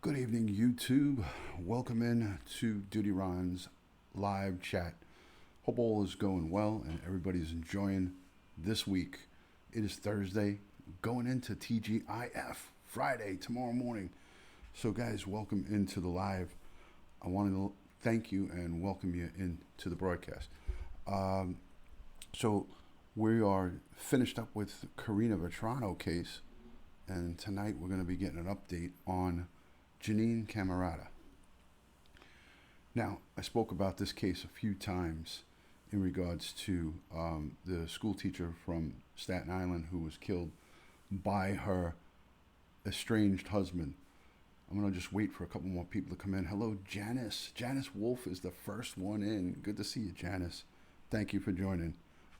Good evening, YouTube. Welcome in to Dutyron's live chat. Hope all is going well and everybody's enjoying this week. It is Thursday, going into TGIF, Friday, tomorrow morning. So, guys, welcome into the live. I want to thank you and welcome you into the broadcast. So, we are finished up with the Karina Vetrano case, and tonight we're going to be getting an update on Jeanine Cammarata. Now, I spoke about this case a few times in regards to the school teacher from Staten Island who was killed by her estranged husband. I'm going to just wait for a couple more people to come in. Hello, Janice. Janice Wolf is the first one in. Good to see you, Janice. Thank you for joining.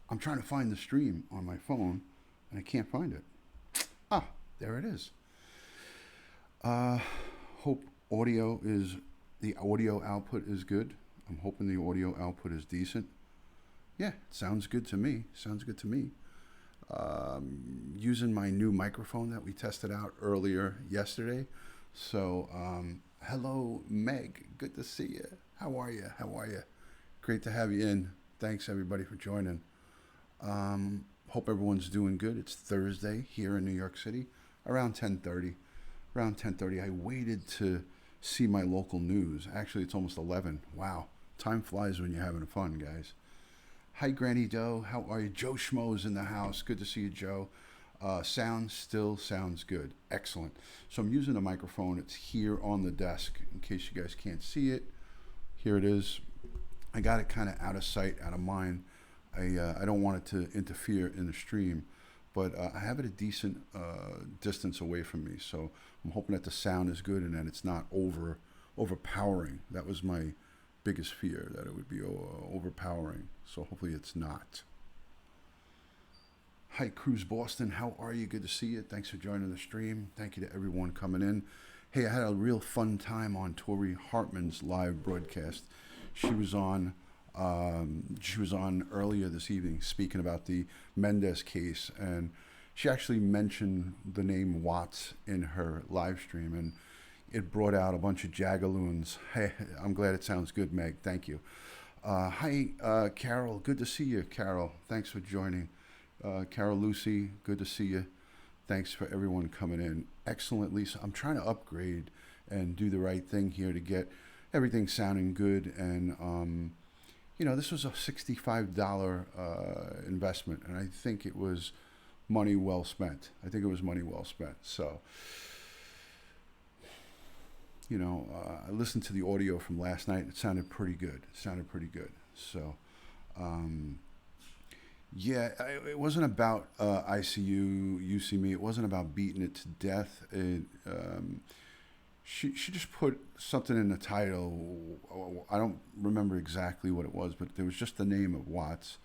I'm trying to find the stream on my phone, and I can't find it. Ah, there it is. Hope the audio output is good. I'm hoping the audio output is decent. Yeah, sounds good to me. Using my new microphone that we tested out earlier yesterday. So, hello, Meg. Good to see you. How are you? Great to have you in. Thanks, everybody, for joining. Hope everyone's doing good. It's Thursday here in New York City, around 10:30. I waited to see my local news. Actually, it's almost 11. Wow. Time flies when you're having fun, guys. Hi, Granny Doe. How are you? Joe Schmo's in the house. Good to see you, Joe. Sound still sounds good. Excellent. So I'm using a microphone. It's here on the desk in case you guys can't see it. Here it is. I got it kind of out of sight, out of mind. I don't want it to interfere in the stream, but I have it a decent distance away from me. So I'm hoping that the sound is good and that it's not overpowering. That was my biggest fear, that it would be overpowering. So hopefully it's not. Hi, Cruz Boston. How are you? Good to see you. Thanks for joining the stream. Thank you to everyone coming in. Hey, I had a real fun time on Tori Hartman's live broadcast. She was on earlier this evening speaking about the Mendez case, and she actually mentioned the name Watts in her live stream, and it brought out a bunch of jagaloons. Hey, I'm glad it sounds good, Meg. Thank you. Hi, Carol. Good to see you, Carol. Thanks for joining. Carol Lucy, good to see you. Thanks for everyone coming in. Excellent, Lisa. I'm trying to upgrade and do the right thing here to get everything sounding good, and this was a $65 investment, and I think it was money well spent. So, I listened to the audio from last night. It sounded pretty good. So, it wasn't about ICU, UCME. It wasn't about beating it to death. She just put something in the title. I don't remember exactly what it was, but there was just the name of Watts,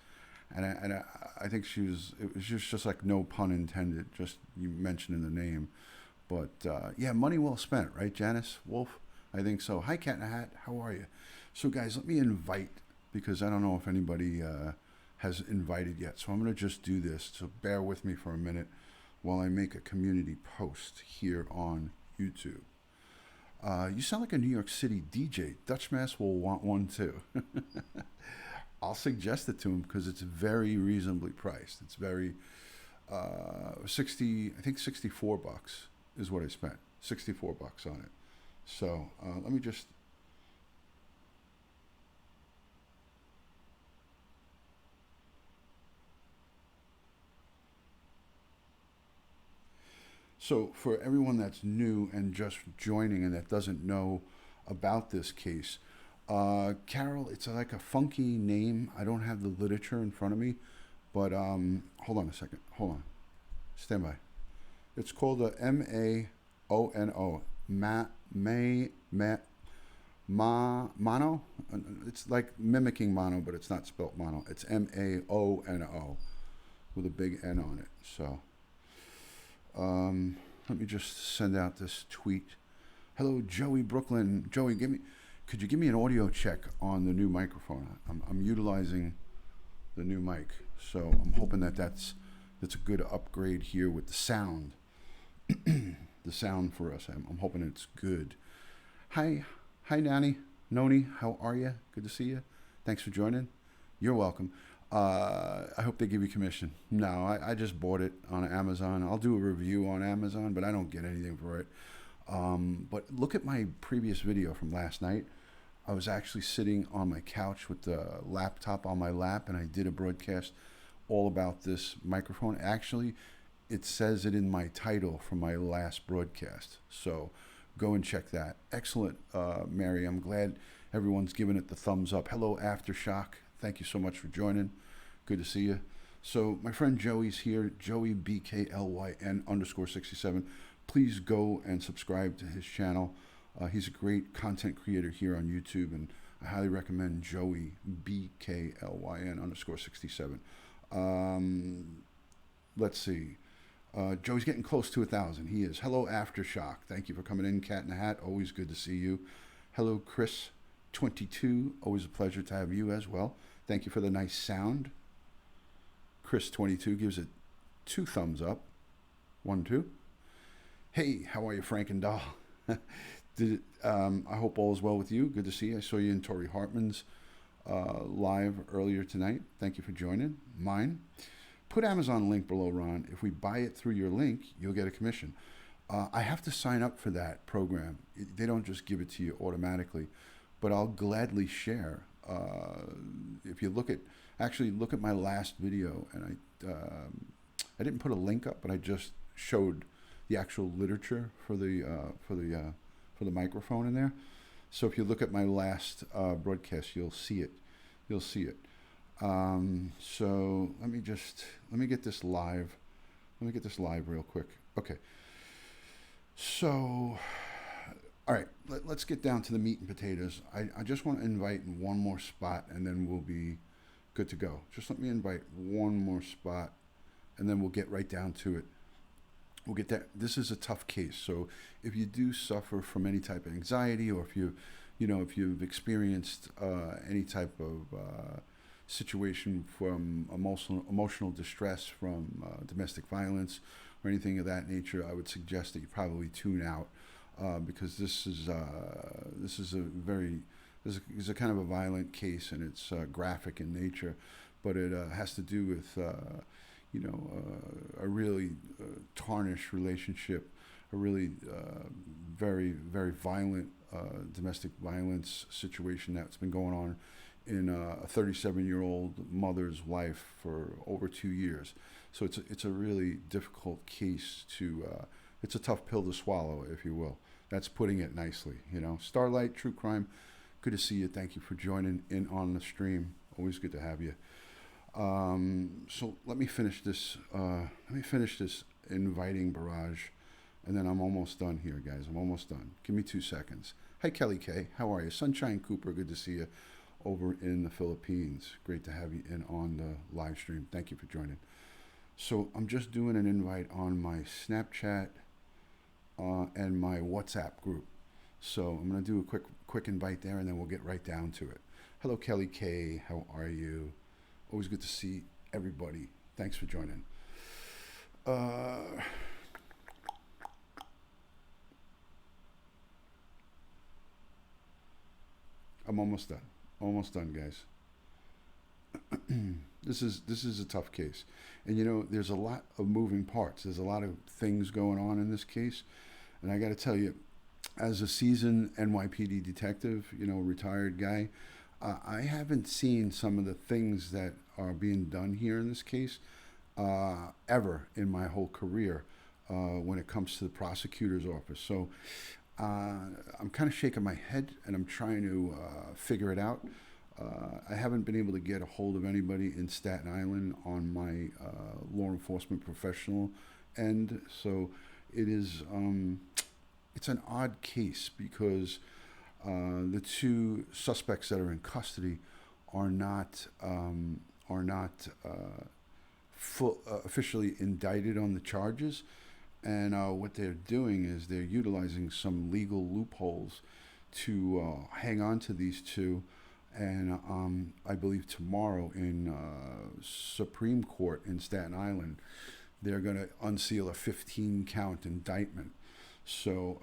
and I think it was just like no pun intended, just you mentioning the name. But money well spent, right, Janice Wolf? I think so. Hi, Cat in a Hat. How are you? So, guys, let me invite, because I don't know if anybody has invited yet. So I'm going to just do this. So bear with me for a minute while I make a community post here on YouTube. You sound like a New York City DJ. Dutch Mass will want one too. I'll suggest it to him because it's very reasonably priced. It's very I think $64 is what I spent. $64 on it. So let me just. So for everyone that's new and just joining and that doesn't know about this case, Carol, it's like a funky name. I don't have the literature in front of me, but hold on a second. Hold on. Stand by. It's called a MAONO. Mono. It's like mimicking mono, but it's not spelt mono. It's MAONO with a big N on it. So. Let me just send out this tweet. Hello, Joey Brooklyn. Joey, could you give me an audio check on the new microphone? I'm utilizing the new mic, so I'm hoping that's a good upgrade here with the sound. The sound for us. I'm hoping it's good. Hi, hi, Nanny, Noni. How are you? Good to see you. Thanks for joining. You're welcome. I hope they give you commission. No, I just bought it on Amazon. I'll do a review on Amazon, but I don't get anything for it. But look at my previous video from last night. I was actually sitting on my couch with the laptop on my lap, and I did a broadcast all about this microphone. Actually, it says it in my title from my last broadcast. So go and check that. Excellent, Mary. I'm glad everyone's giving it the thumbs up. Hello, Aftershock. Thank you so much for joining. Good to see you. So my friend Joey's here, Joey BKLYN underscore 67. Please go and subscribe to his channel. He's a great content creator here on YouTube, and I highly recommend Joey BKLYN underscore 67. Let's see. Joey's getting close to 1,000. He is. Hello, Aftershock. Thank you for coming in, Cat in a Hat. Always good to see you. Hello, Chris22. Always a pleasure to have you as well. Thank you for the nice sound. Chris22 gives it 2 thumbs up. 1, 2. Hey, how are you, Frank and Doll? I hope all is well with you. Good to see you. I saw you in Tori Hartman's live earlier tonight. Thank you for joining. Mine. Put Amazon link below, Ron. If we buy it through your link, you'll get a commission. I have to sign up for that program. They don't just give it to you automatically, but I'll gladly share. If you look at my last video, and I didn't put a link up, but I just showed the actual literature for the microphone in there. So if you look at my last broadcast, you'll see it. You'll see it. So let me get this live. Let me get this live real quick. Okay. So, all right, let's get down to the meat and potatoes. I just want to invite in one more spot, and then we'll be good to go. Just let me invite one more spot, and then we'll get right down to it. We'll get that. This is a tough case. So if you do suffer from any type of anxiety, or if if you've experienced any type of situation from emotional distress from domestic violence or anything of that nature, I would suggest that you probably tune out because this is a kind of a violent case, and it's graphic in nature, but it has to do with a really tarnished relationship, a really very, very violent domestic violence situation that's been going on in a 37-year-old mother's life for over 2 years. So it's a really difficult case it's a tough pill to swallow, if you will. That's putting it nicely, Starlight, True Crime, good to see you. Thank you for joining in on the stream. Always good to have you. So let me finish this inviting barrage, and then I'm almost done here, guys. I'm almost done. Give me 2 seconds. Hi, Kelly K. How are you? Sunshine Cooper, good to see you over in the Philippines. Great to have you in on the live stream. Thank you for joining. So I'm just doing an invite on my Snapchat and my WhatsApp group. So I'm going to do a quick invite there, and then we'll get right down to it. Hello, Kelly K. How are you? Always good to see everybody. Thanks for joining. I'm almost done. Almost done, guys. This is a tough case, and there's a lot of moving parts. There's a lot of things going on in this case, and I got to tell you, as a seasoned NYPD detective, retired guy, I haven't seen some of the things that are being done here in this case ever in my whole career when it comes to the prosecutor's office. So I'm kind of shaking my head, and I'm trying to figure it out. I haven't been able to get a hold of anybody in Staten Island on my law enforcement professional end. So it's an odd case because the 2 suspects that are in custody are not officially indicted on the charges, and what they're doing is they're utilizing some legal loopholes to hang on to these 2. And I believe tomorrow in Supreme Court in Staten Island, they're going to unseal a 15-count indictment. So,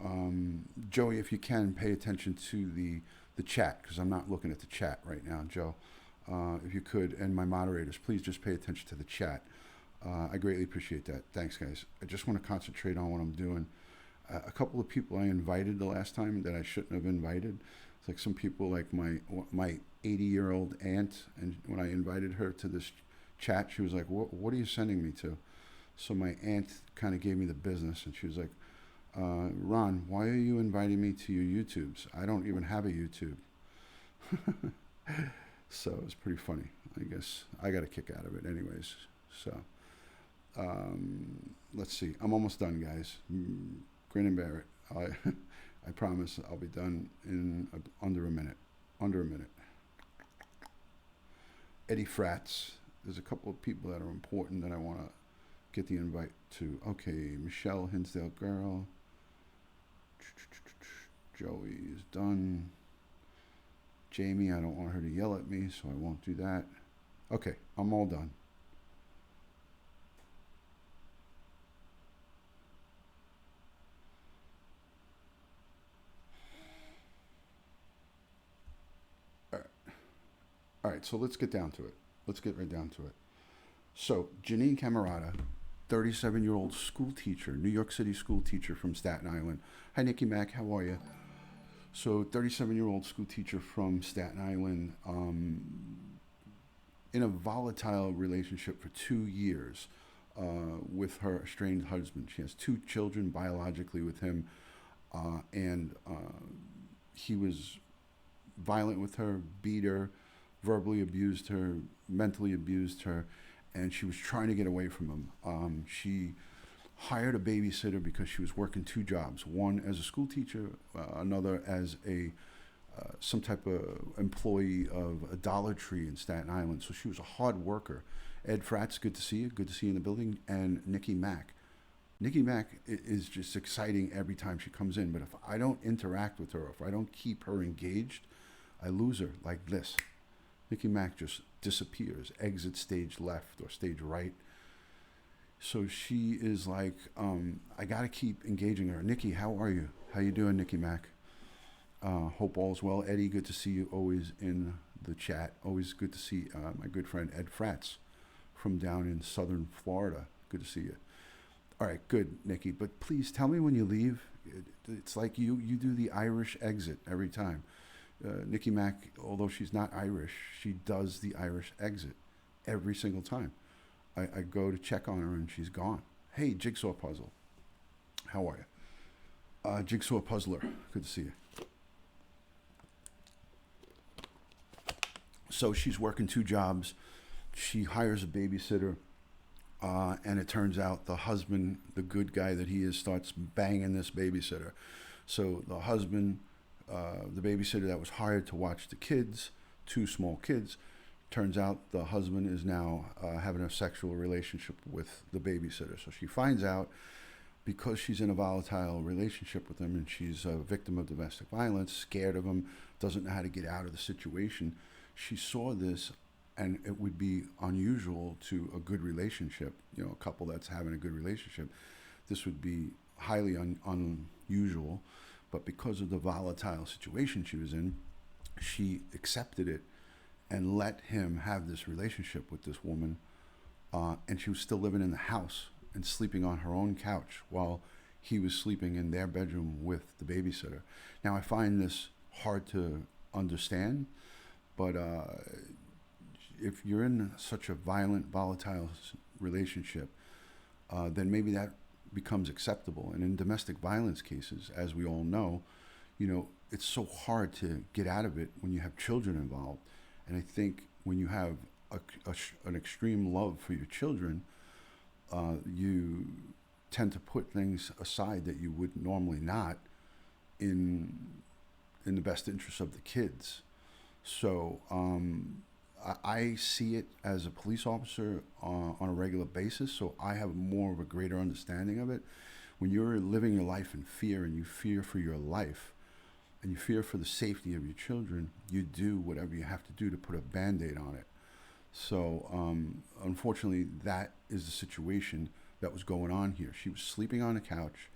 Joey, if you can, pay attention to the chat because I'm not looking at the chat right now, Joe. If you could, and my moderators, please just pay attention to the chat. I greatly appreciate that. Thanks, guys. I just want to concentrate on what I'm doing. A couple of people I invited the last time that I shouldn't have invited. It's like some people, like my 80-year-old aunt, and when I invited her to this chat, she was like, "What are you sending me to?" So my aunt kind of gave me the business, and she was like, Ron, why are you inviting me to your YouTubes? I don't even have a YouTube. So it was pretty funny. I guess I got a kick out of it, anyways. So let's see. I'm almost done, guys. Grin and bear it. I promise I'll be done in under a minute. Under a minute. Eddie Frats. There's a couple of people that are important that I want to get the invite to. Okay, Michelle Hinsdale Girl. Joey is done. Jamie, I don't want her to yell at me, so I won't do that. Okay, I'm all done. All right, so let's get down to it. Let's get right down to it. So, Jeanine Cammarata, 37-year-old school teacher, New York City school teacher from Staten Island. Hi, Nikki Mack, how are you? So, 37-year-old school teacher from Staten Island, in a volatile relationship for 2 years with her estranged husband. She has two children biologically with him, and he was violent with her, beat her, verbally abused her, mentally abused her, and she was trying to get away from him. She hired a babysitter because she was working two jobs, one as a school teacher, another as a some type of employee of a Dollar Tree in Staten Island. So she was a hard worker. Ed Fratz, good to see you. Good to see you in the building. And Nikki Mack. Nikki Mack is just exciting every time she comes in. But if I don't interact with her, if I don't keep her engaged, I lose her like this. Nikki Mack just disappears, exits stage left or stage right. So she is like, I got to keep engaging her. Nikki, how are you? How you doing, Nikki Mack? Hope all's well. Eddie, good to see you always in the chat. Always good to see my good friend Ed Fratz from down in southern Florida. Good to see you. All right, good, Nikki. But please tell me when you leave. It's like you do the Irish exit every time. Nikki Mack, although she's not Irish, she does the Irish exit every single time. I go to check on her and she's gone. Hey, Jigsaw Puzzle. How are you? Jigsaw Puzzler. Good to see you. So she's working two jobs. She hires a babysitter, and it turns out the husband, the good guy that he is, starts banging this babysitter. So the husband, the babysitter that was hired to watch the kids, two small kids, turns out the husband is now having a sexual relationship with the babysitter. So she finds out because she's in a volatile relationship with him and she's a victim of domestic violence, scared of him, doesn't know how to get out of the situation. She saw this, and it would be unusual to a good relationship, a couple that's having a good relationship. This would be highly unusual, but because of the volatile situation she was in, she accepted it and let him have this relationship with this woman, and she was still living in the house and sleeping on her own couch while he was sleeping in their bedroom with the babysitter. Now, I find this hard to understand, but if you're in such a violent, volatile relationship, then maybe that becomes acceptable. And in domestic violence cases, as we all know, it's so hard to get out of it when you have children involved. And I think when you have an extreme love for your children, you tend to put things aside that you would normally not in the best interest of the kids. So I see it as a police officer on a regular basis, so I have more of a greater understanding of it. When you're living your life in fear and you fear for your life and you fear for the safety of your children, you do whatever you have to do to put a Band-Aid on it. So unfortunately, that is the situation that was going on here. She was sleeping on a couch.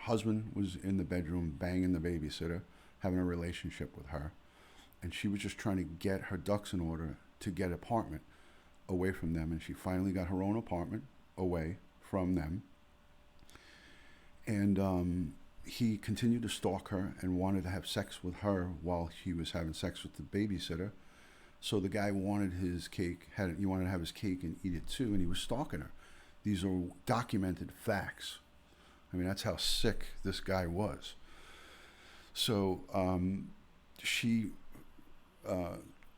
husband was in the bedroom banging the babysitter, having a relationship with her, and she was just trying to get her ducks in order to get an apartment away from them, and she finally got her own apartment away from them. And he continued to stalk her and wanted to have sex with her while he was having sex with the babysitter. So the guy wanted his cake, he wanted to have his cake and eat it too, and he was stalking her. These are documented facts. I mean, that's how sick this guy was. So she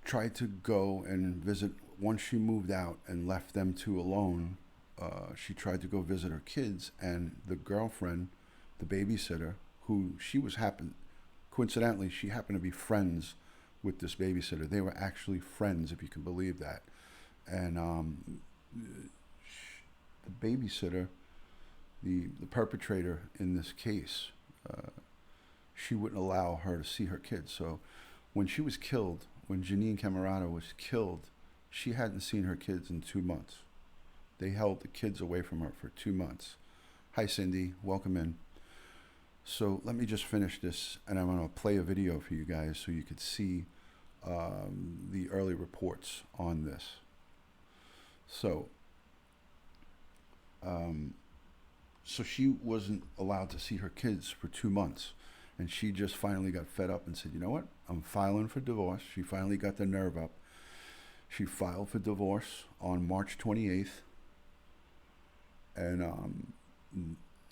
tried to go and visit, once she moved out and left them two alone, she tried to go visit her kids, and the girlfriend, the babysitter, who coincidentally, she happened to be friends with this babysitter. They were actually friends, if you can believe that. And the babysitter, the perpetrator in this case, she wouldn't allow her to see her kids. So when she was killed, when Jeanine Cammarata was killed, she hadn't seen her kids in 2 months. They held the kids away from her for 2 months. Hi, Cindy. Welcome in. So let me just finish this, and I'm going to play a video for you guys so you could see the early reports on this. So, so she wasn't allowed to see her kids for 2 months, and she just finally got fed up and said, you know what, I'm filing for divorce. She finally got the nerve up. She filed for divorce on March 28th, and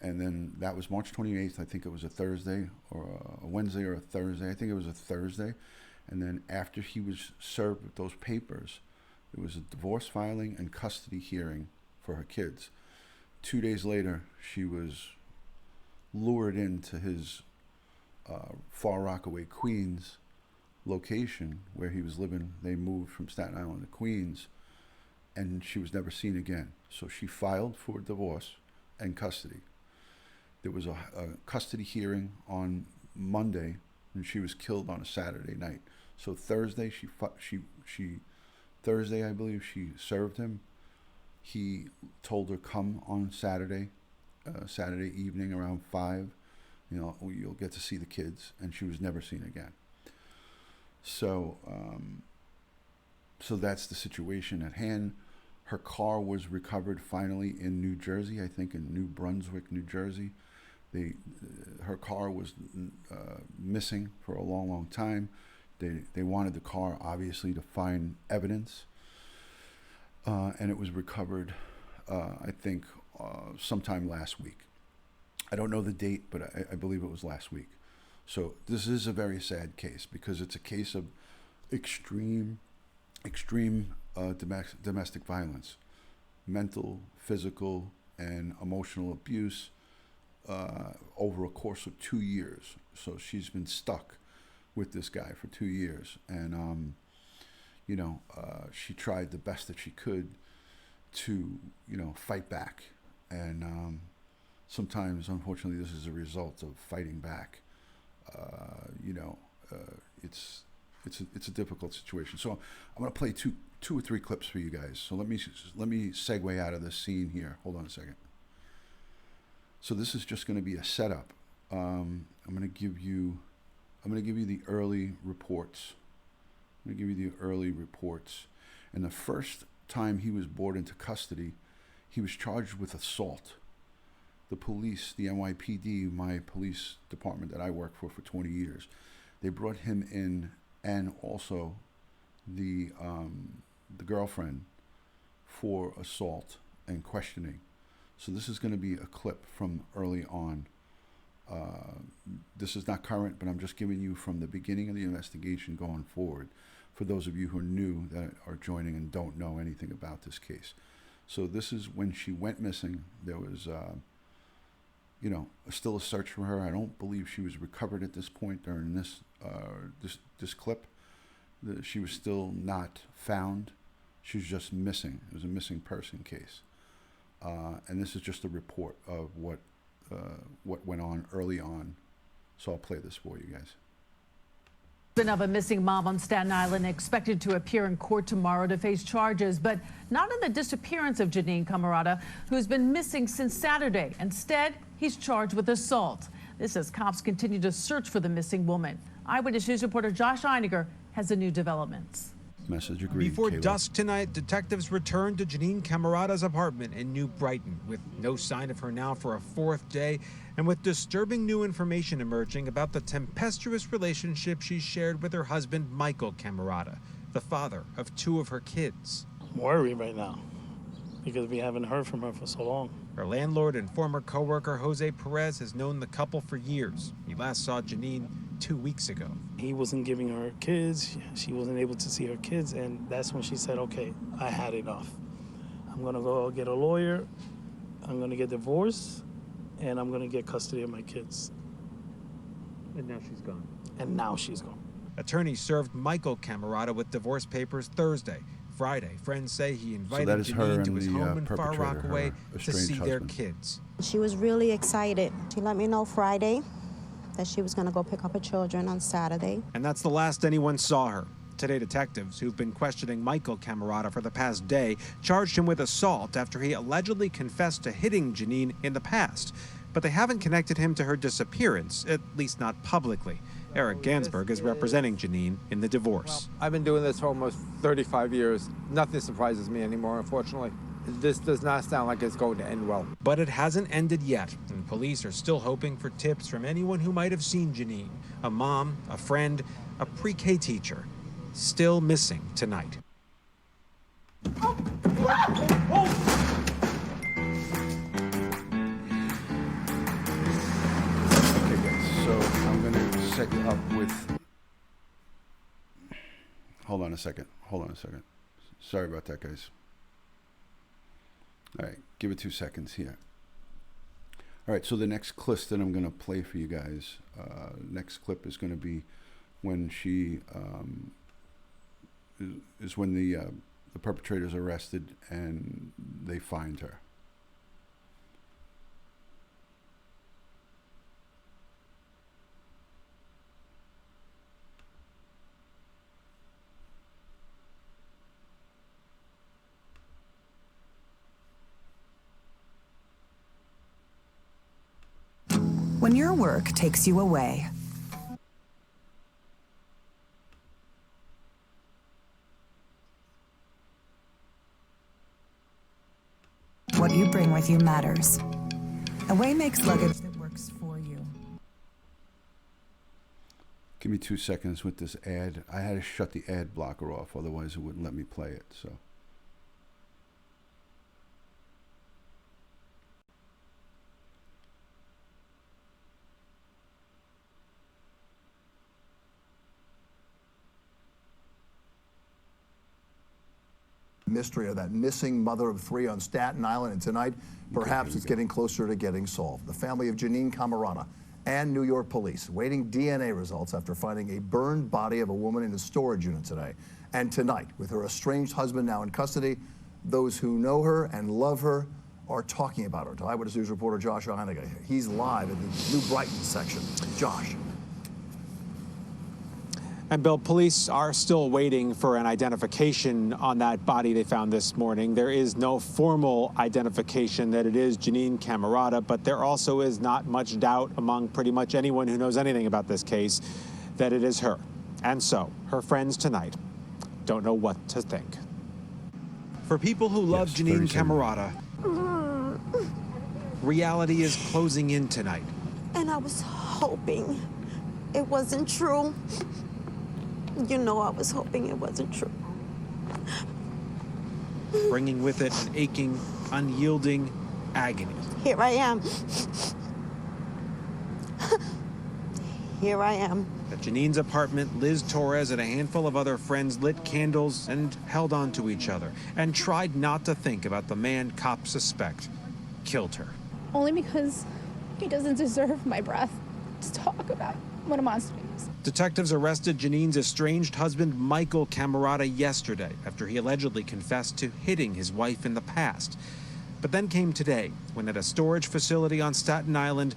then that was March 28th. I think it was a Thursday or a Wednesday or a Thursday. I think it was a Thursday. And then after he was served with those papers, it was a divorce filing and custody hearing for her kids. 2 days later, she was lured into his Far Rockaway, Queens location where he was living. They moved from Staten Island to Queens, and she was never seen again. So she filed for divorce and custody. There was a custody hearing on Monday, and she was killed on a Saturday night. So Thursday, Thursday, I believe, she served him. He told her, come on Saturday evening around 5. You know, you'll get to see the kids, and she was never seen again. So, so that's the situation at hand. Her car was recovered finally in New Jersey, I think in New Brunswick, New Jersey. Her car was missing for a long, long time. They wanted the car, obviously, to find evidence. And it was recovered, I think, sometime last week. I don't know the date, but I believe it was last week. So this is a very sad case because it's a case of extreme domestic violence, mental, physical, and emotional abuse over a course of 2 years. So she's been stuck with this guy for 2 years, and you know, she tried the best that she could to, you know, fight back, and sometimes, unfortunately, this is a result of fighting back. You know, it's a difficult situation. So I'm going to play two or three clips for you guys. So let me segue out of this scene here. Hold on a second. So this is just going to be a setup. I'm going to give you the early reports. I'm going to give you the early reports. And the first time he was brought into custody, he was charged with assault. The police, the NYPD, my police department that I worked for 20 years, they brought him in, and also the girlfriend, for assault and questioning. So this is going to be a clip from early on. This is not current, but I'm just giving you from the beginning of the investigation going forward, for those of you who are new that are joining and don't know anything about this case. So this is when she went missing. There was you know, still a search for her. I don't believe she was recovered at this point during this this clip. She was still not found. She was just missing. It was a missing person case. And this is just a report of what went on early on. So I'll play this for you guys. Of a missing mom on Staten Island expected to appear in court tomorrow to face charges, but not in the disappearance of Jeanine Cammarata, who's been missing since Saturday. Instead, He's charged with assault. This as cops continue to search for the missing woman. Eyewitness News reporter Josh Einiger has the new developments. Message agreed. Before Kayla. dusk tonight, detectives returned to Jeanine Cammarata's apartment in New Brighton with no sign of her now for a fourth day and with disturbing new information emerging about the tempestuous relationship she shared with her husband, Michael Cammarata, the father of two of her kids. I'm worried right now because we haven't heard from her for so long. Her landlord and former co-worker Jose Perez has known the couple for years. He last saw Jeanine 2 weeks ago. He wasn't giving her kids. She wasn't able to see her kids, and that's when she said, okay, I had enough. I'm gonna go get a lawyer, I'm gonna get divorced, and I'm gonna get custody of my kids. And now she's gone. And now she's gone. Attorneys served Michael Cammarata with divorce papers Thursday. Friday, friends say he invited is her Jeanine to and his the, home in Far perpetrator, Rockaway her to see estranged their husband. kids. She was really excited. She let me know Friday that she was going to go pick up her children on Saturday. And that's the last anyone saw her. Today, detectives who've been questioning Michael Cammarata for the past day charged him with assault after he allegedly confessed to hitting Jeanine in the past. But they haven't connected him to her disappearance, at least not publicly. Eric Gansberg is representing Jeanine in the divorce. I've been doing this for almost 35 years. Nothing surprises me anymore, unfortunately. This does not sound like it's going to end well. But it hasn't ended yet, and police are still hoping for tips from anyone who might have seen Jeanine, a mom, a friend, a pre-K teacher, still missing tonight. Okay, guys. So I'm gonna set you up with. Hold on a second. Sorry about that, guys. All right, give it 2 seconds here. All right, so the next clip that I'm going to play for you guys, next clip is going to be when she is when the perpetrator is arrested and they find her. When your work takes you away, what you bring with you matters. Away makes luggage that works for you. Give me 2 seconds with this ad. I had to shut the ad blocker off, otherwise it wouldn't let me play it. So. Mystery of that missing mother of three on Staten Island, and tonight perhaps it's getting closer to getting solved. The family of Jeanine Cammarata and New York police waiting DNA results after finding a burned body of a woman in a storage unit today. And tonight, with her estranged husband now in custody, those who know her and love her are talking about her. To Eyewitness News reporter Josh Einiger. He's live in the New Brighton section. Josh. And Bill, police are still waiting for an identification on that body they found this morning. There is no formal identification that it is Jeanine Cammarata, but there also is not much doubt among pretty much anyone who knows anything about this case that it is her. And so, her friends tonight don't know what to think. For people who love Jeanine Cammarata, reality is closing in tonight. And I was hoping it wasn't true. You know, I was hoping it wasn't true. Bringing with it an aching, unyielding agony. Here I am. Here I am. At Jeanine's apartment, Liz Torres and a handful of other friends lit candles and held on to each other and tried not to think about the man cops suspect killed her. Only because he doesn't deserve my breath to talk about what a monster he is. Detectives arrested Jeanine's estranged husband, Michael Cammarata, yesterday after he allegedly confessed to hitting his wife in the past. But then came today, when at a storage facility on Staten Island,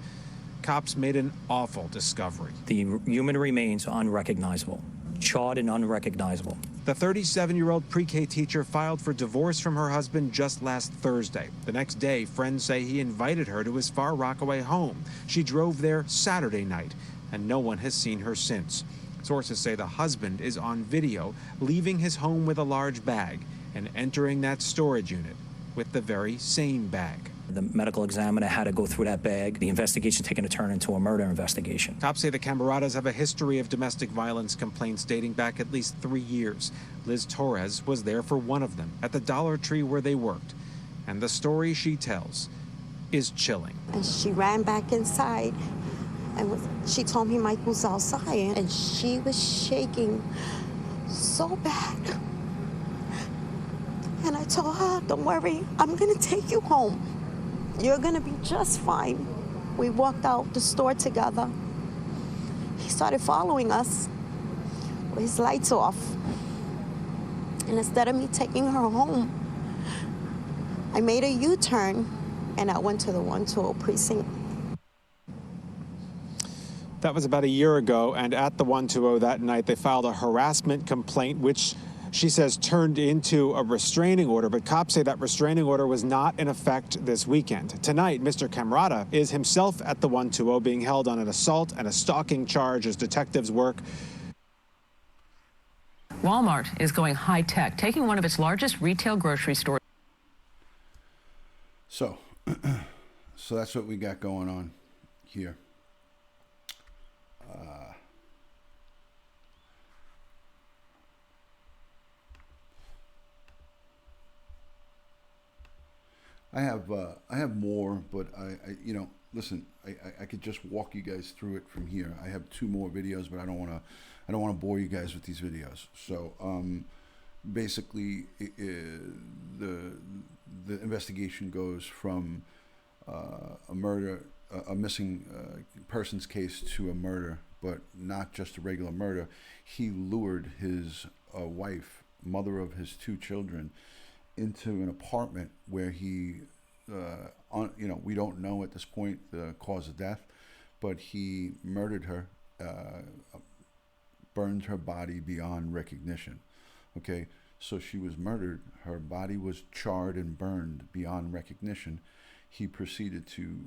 cops made an awful discovery. The human remains are unrecognizable, charred and unrecognizable. The 37-year-old pre-K teacher filed for divorce from her husband just last Thursday. The next day, friends say he invited her to his Far Rockaway home. She drove there Saturday night, and no one has seen her since. Sources say the husband is on video leaving his home with a large bag and entering that storage unit with the very same bag. The medical examiner had to go through that bag. The investigation taking a turn into a murder investigation. Cops say the Cammaratas have a history of domestic violence complaints dating back at least 3 years. Liz Torres was there for one of them at the Dollar Tree where they worked. And the story she tells is chilling. And she ran back inside, and she told me Mike was outside, and she was shaking so bad. And I told her, don't worry, I'm gonna take you home. You're gonna be just fine. We walked out the store together. He started following us with his lights off. And instead of me taking her home, I made a U-turn and I went to the 120 precinct. That was about a year ago, and at the 120 that night, they filed a harassment complaint, which she says turned into a restraining order, but cops say that restraining order was not in effect this weekend. Tonight, Mr. Cammarata is himself at the 120 being held on an assault and a stalking charge as detectives work. Walmart is going high-tech, taking one of its largest retail grocery stores. So that's what we got going on here. I have more, but I listen, I could just walk you guys through it from here. I have 2 more videos, but I don't want to bore you guys with these videos. So basically, the investigation goes from a murder, a missing persons case to a murder, but not just a regular murder. He lured his wife, mother of his 2 children, into an apartment where he, we don't know at this point the cause of death, but he murdered her, burned her body beyond recognition. Okay, so she was murdered. Her body was charred and burned beyond recognition. He proceeded to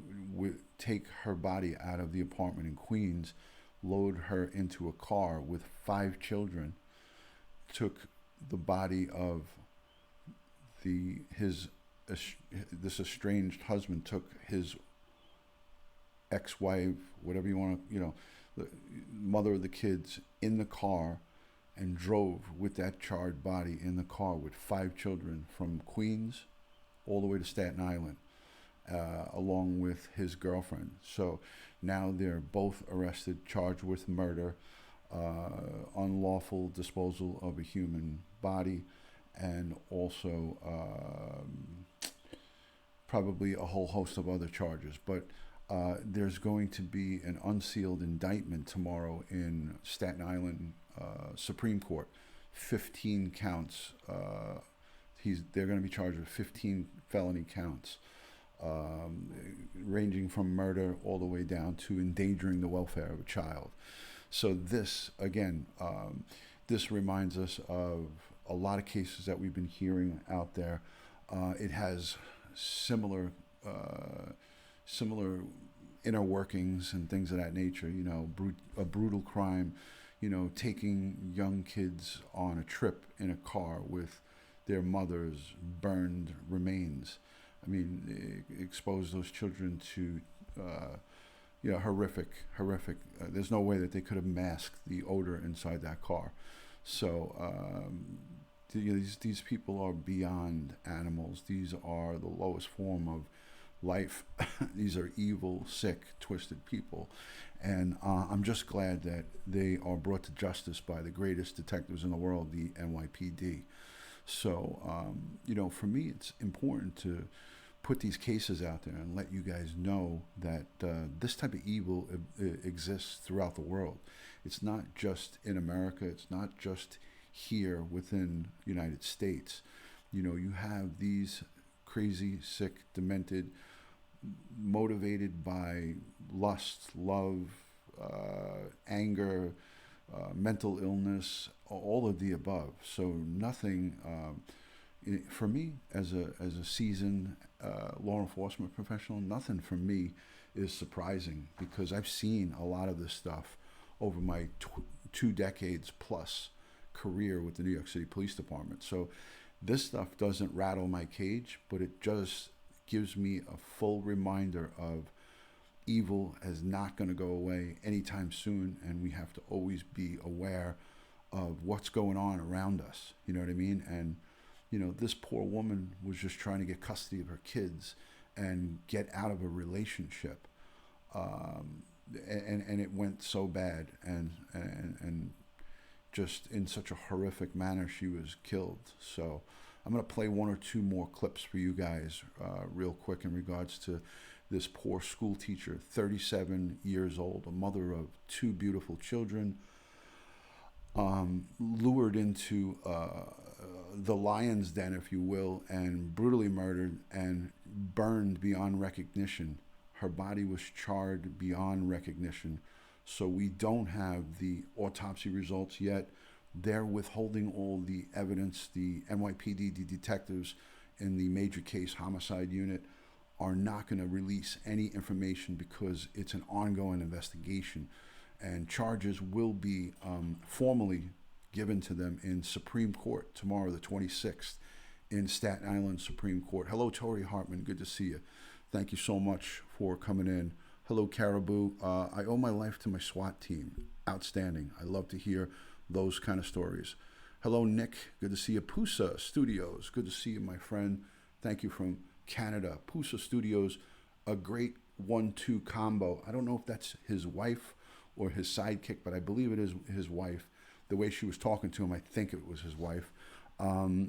take her body out of the apartment in Queens, load her into a car with 5 children, took the body of this estranged husband, took his ex-wife, whatever you want to, the mother of the kids, in the car, and drove with that charred body in the car with 5 children from Queens all the way to Staten Island, along with his girlfriend. So now they're both arrested, charged with murder, unlawful disposal of a human body, and also probably a whole host of other charges. But there's going to be an unsealed indictment tomorrow in Staten Island Supreme Court. 15 counts. They're going to be charged with 15 felony counts, ranging from murder all the way down to endangering the welfare of a child. So this, again, this reminds us of a lot of cases that we've been hearing out there. It has similar inner workings and things of that nature. A brutal crime, taking young kids on a trip in a car with their mother's burned remains. I mean, expose those children to horrific. There's no way that they could have masked the odor inside that car. So these people are beyond animals. These are the lowest form of life. These are evil, sick, twisted people. And I'm just glad that they are brought to justice by the greatest detectives in the world, the NYPD. So, for me, it's important to put these cases out there and let you guys know that this type of evil exists throughout the world. It's not just in America. It's not just here within the United States. You have these crazy, sick, demented, motivated by lust, love, anger, mental illness, all of the above. So nothing, for me, as a seasoned law enforcement professional, nothing for me is surprising, because I've seen a lot of this stuff over my 2 decades plus career with the New York City Police Department. So this stuff doesn't rattle my cage, but it just gives me a full reminder of evil is not going to go away anytime soon, and we have to always be aware of what's going on around us. You know what I mean? And this poor woman was just trying to get custody of her kids and get out of a relationship, and it went so bad, and just in such a horrific manner, she was killed. So I'm going to play 1 or 2 more clips for you guys real quick in regards to this poor school teacher, 37 years old, a mother of 2 beautiful children, lured into the lion's den, if you will, and brutally murdered and burned beyond recognition. Her body was charred beyond recognition. So we don't have the autopsy results yet. They're withholding all the evidence. The NYPD detectives in the major case homicide unit are not going to release any information because it's an ongoing investigation, and charges will be formally given to them in Supreme Court tomorrow, the 26th, in Staten Island Supreme Court. Hello, Tori Hartman. Good to see you. Thank you so much for coming in. Hello, Caribou. I owe my life to my SWAT team. Outstanding. I love to hear those kind of stories. Hello, Nick. Good to see you. Pusa Studios. Good to see you, my friend. Thank you from Canada. Pusa Studios, a great 1-2 combo. I don't know if that's his wife or his sidekick, but I believe it is his wife. The way she was talking to him, I think it was his wife.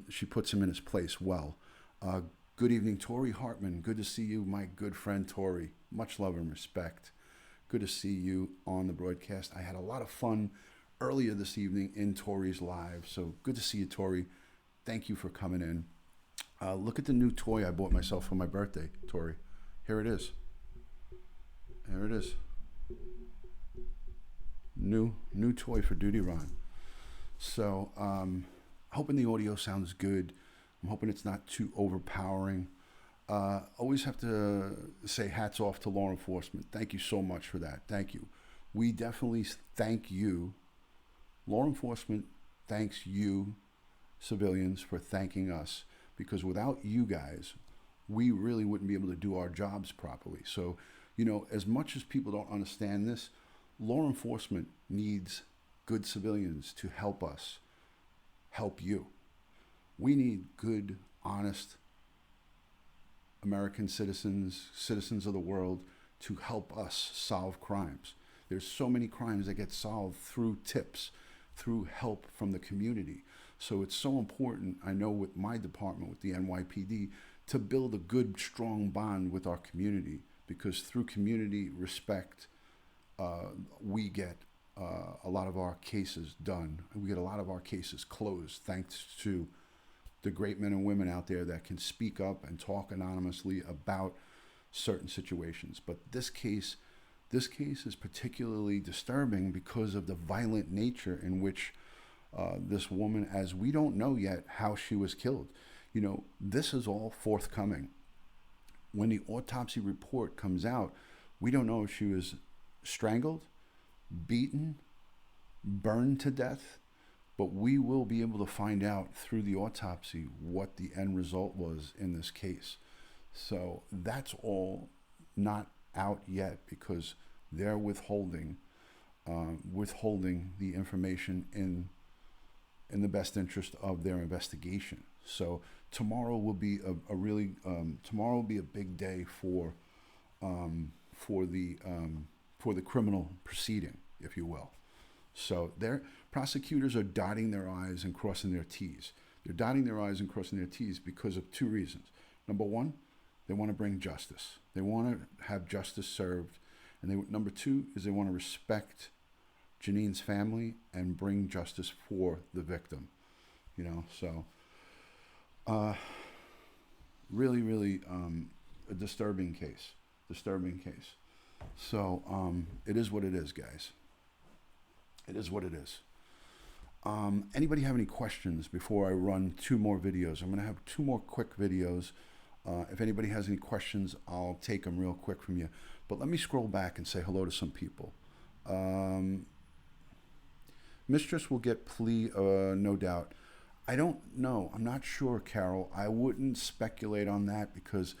She puts him in his place well. Good evening, Tori Hartman. Good to see you, my good friend Tori. Much love and respect. Good to see you on the broadcast. I had a lot of fun earlier this evening in Tori's live, so good to see you, Tori. Thank you for coming in. Look at the new toy I bought myself for my birthday, Tori. Here it is. There it is. New toy for Dutyron. So, hoping the audio sounds good. I'm hoping it's not too overpowering. Always have to say hats off to law enforcement. Thank you so much for that. Thank you. We definitely thank you. Law enforcement thanks you, civilians, for thanking us, because without you guys, we really wouldn't be able to do our jobs properly. So, as much as people don't understand this, law enforcement needs good civilians to help us help you. We need good, honest American citizens of the world, to help us solve crimes. There's so many crimes that get solved through tips, through help from the community. So it's so important, I know with my department, with the NYPD, to build a good, strong bond with our community, because through community respect, we get a lot of our cases done. We get a lot of our cases closed, thanks to the great men and women out there that can speak up and talk anonymously about certain situations. But this case is particularly disturbing because of the violent nature in which this woman, as we don't know yet how she was killed. This is all forthcoming. When the autopsy report comes out, we don't know if she was strangled, beaten, burned to death, but we will be able to find out through the autopsy what the end result was in this case. So that's all not out yet, because they're withholding the information in the best interest of their investigation. So tomorrow will be tomorrow will be a big day for the criminal proceeding, if you will. So their prosecutors are dotting their I's and crossing their T's. They're dotting their I's and crossing their T's because of 2 reasons. Number one, they want to bring justice. They want to have justice served. And number 2 is they want to respect Jeanine's family and bring justice for the victim. So really a disturbing case. So it is what it is, guys. It is what it is. Anybody have any questions before I run 2 more videos? I'm going to have 2 more quick videos. If anybody has any questions, I'll take them real quick from you. But let me scroll back and say hello to some people. Mistress will get plea, no doubt. I don't know. I'm not sure, Carol. I wouldn't speculate on that because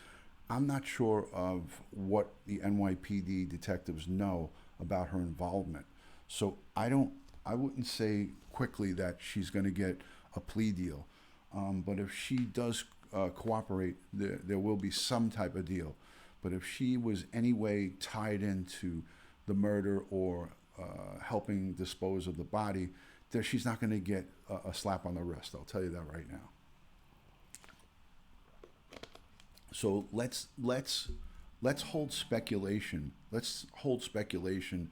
I'm not sure of what the NYPD detectives know about her involvement. So I wouldn't say quickly that she's going to get a plea deal. But if she does cooperate, there will be some type of deal. But if she was anyway tied into the murder or helping dispose of the body, she's not going to get a slap on the wrist. I'll tell you that right now. So let's hold speculation. Let's hold speculation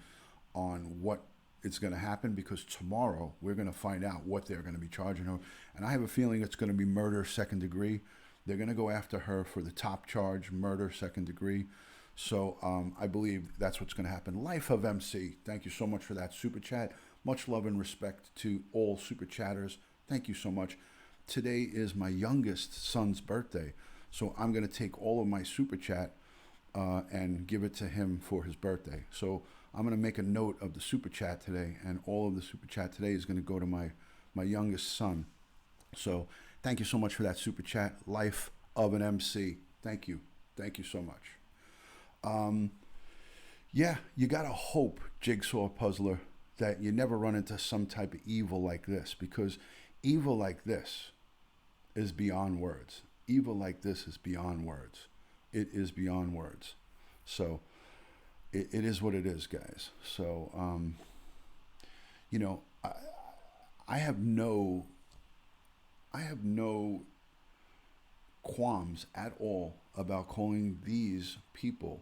on what it's going to happen, because tomorrow we're going to find out what they're going to be charging her. And I have a feeling it's going to be murder second degree. They're going to go after her for the top charge, murder second degree. So I believe that's what's going to happen. Life of MC, thank you so much for that super chat. Much love and respect to all super chatters. Thank you so much. Today is my youngest son's birthday, so I'm going to take all of my super chat and give it to him for his birthday. So I'm going to make a note of the super chat today, and all of the super chat today is going to go to my youngest son. So thank you so much for that super chat. Life of an MC. Thank you. Thank you so much. Yeah, you got to hope, Jigsaw Puzzler, that you never run into some type of evil like this, because evil like this is beyond words. Evil like this is beyond words. It is beyond words. So it is what it is, guys. So, you know, I have no qualms at all about calling these people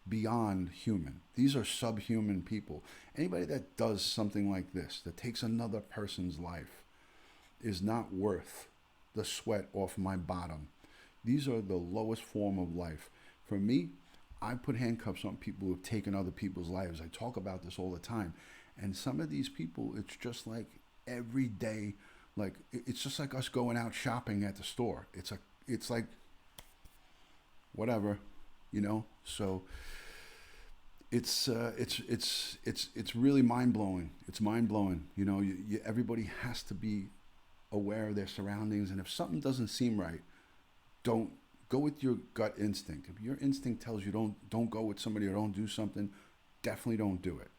beyond human. These are subhuman people. Anybody that does something like this, that takes another person's life, is not worth the sweat off my bottom. These are the lowest form of life. For me, I put handcuffs on people who have taken other people's lives. I talk about this all the time. And some of these people, it's just like every day, like it's just like us going out shopping at the store. It's like whatever, you know. So it's really mind blowing. It's mind blowing. You know, everybody has to be aware of their surroundings, and if something doesn't seem right, don't go with your gut instinct. If your instinct tells you don't go with somebody or don't do something, definitely don't do it.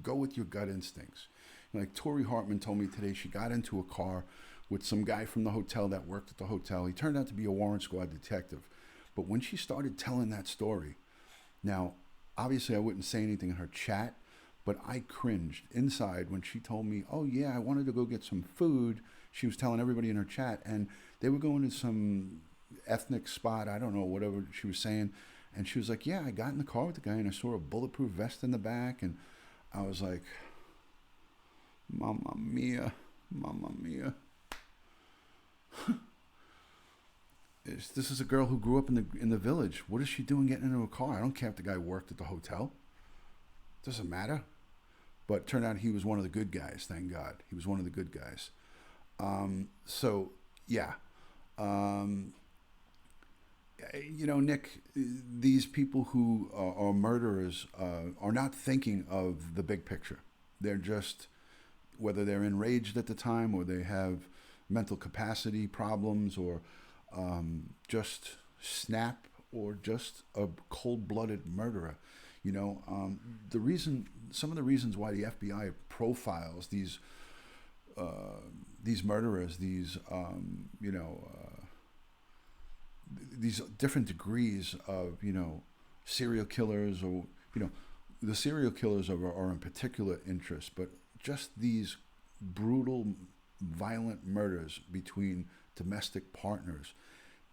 Go with your gut instincts. Like Tori Hartman told me today, she got into a car with some guy from the hotel that worked at the hotel. He turned out to be a warrant squad detective. But when she started telling that story, now, obviously I wouldn't say anything in her chat, but I cringed inside when she told me, oh yeah, I wanted to go get some food. She was telling everybody in her chat, and they were going to some ethnic spot, I don't know, whatever she was saying. And she was like, yeah, I got in the car with the guy and I saw a bulletproof vest in the back. And I was like, Mamma mia, Mamma mia. This is a girl who grew up in the village. What is she doing getting into a car? I don't care if the guy worked at the hotel. Doesn't matter. But it turned out he was one of the good guys, thank God. He was one of the good guys. So, yeah. You know, Nick, these people who are murderers are not thinking of the big picture. They're just, whether they're enraged at the time or they have mental capacity problems or just snap or just a cold-blooded murderer. You know, some of the reasons why the FBI profiles these murderers, these different degrees of, you know, serial killers, or, you know, the serial killers are in particular interest, but just these brutal, violent murders between domestic partners,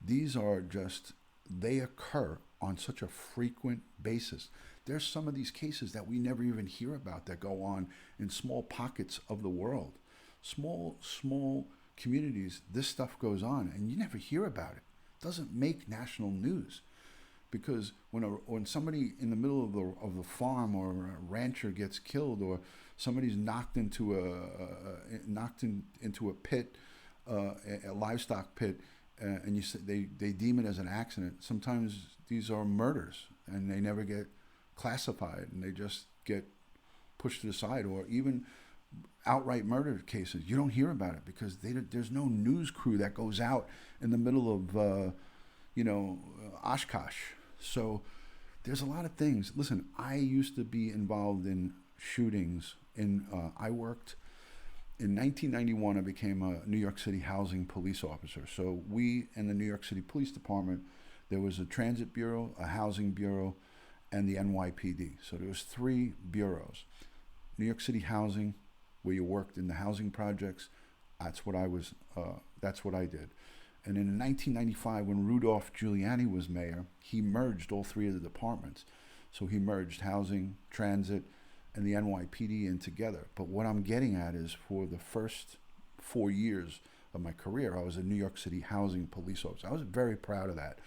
these are just, they occur on such a frequent basis. There's some of these cases that we never even hear about that go on in small pockets of the world. Small communities, this stuff goes on and you never hear about it. It doesn't make national news. because when somebody in the middle of the farm or a rancher gets killed, or somebody's knocked into a pit, a livestock pit, and you say they deem it as an accident. Sometimes these are murders, and they never get classified, and they just get pushed to the side. Or even outright murder cases, you don't hear about it because there's no news crew that goes out in the middle of Oshkosh. So there's a lot of things. Listen, I used to be involved in shootings. I worked in 1991. I became a New York City housing police officer. So we in the New York City Police Department, there was a transit bureau, a housing bureau, and the NYPD. So there was 3 bureaus. New York City housing, where you worked in the housing projects, that's what I was. That's what I did. And in 1995, when Rudolph Giuliani was mayor, he merged all 3 of the departments. So he merged housing, transit, and the NYPD in together. But what I'm getting at is, for the first 4 years of my career, I was a New York City housing police officer. I was very proud of that.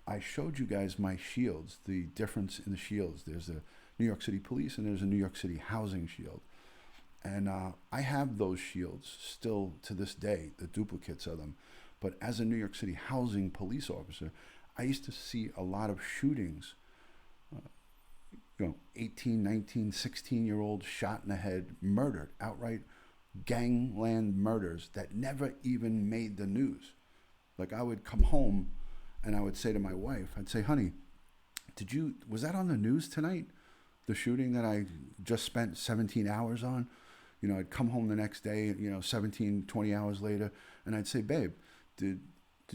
I showed you guys my shields, the difference in the shields. There's a New York City Police and there's a New York City housing shield. And I have those shields still to this day, the duplicates of them. But as a New York City housing police officer, I used to see a lot of shootings, 18, 19, 16-year-olds shot in the head, murdered, outright gangland murders that never even made the news. Like, I would come home and I would say to my wife, I'd say, honey, was that on the news tonight? The shooting that I just spent 17 hours on? I'd come home the next day, 17, 20 hours later, and I'd say, babe, did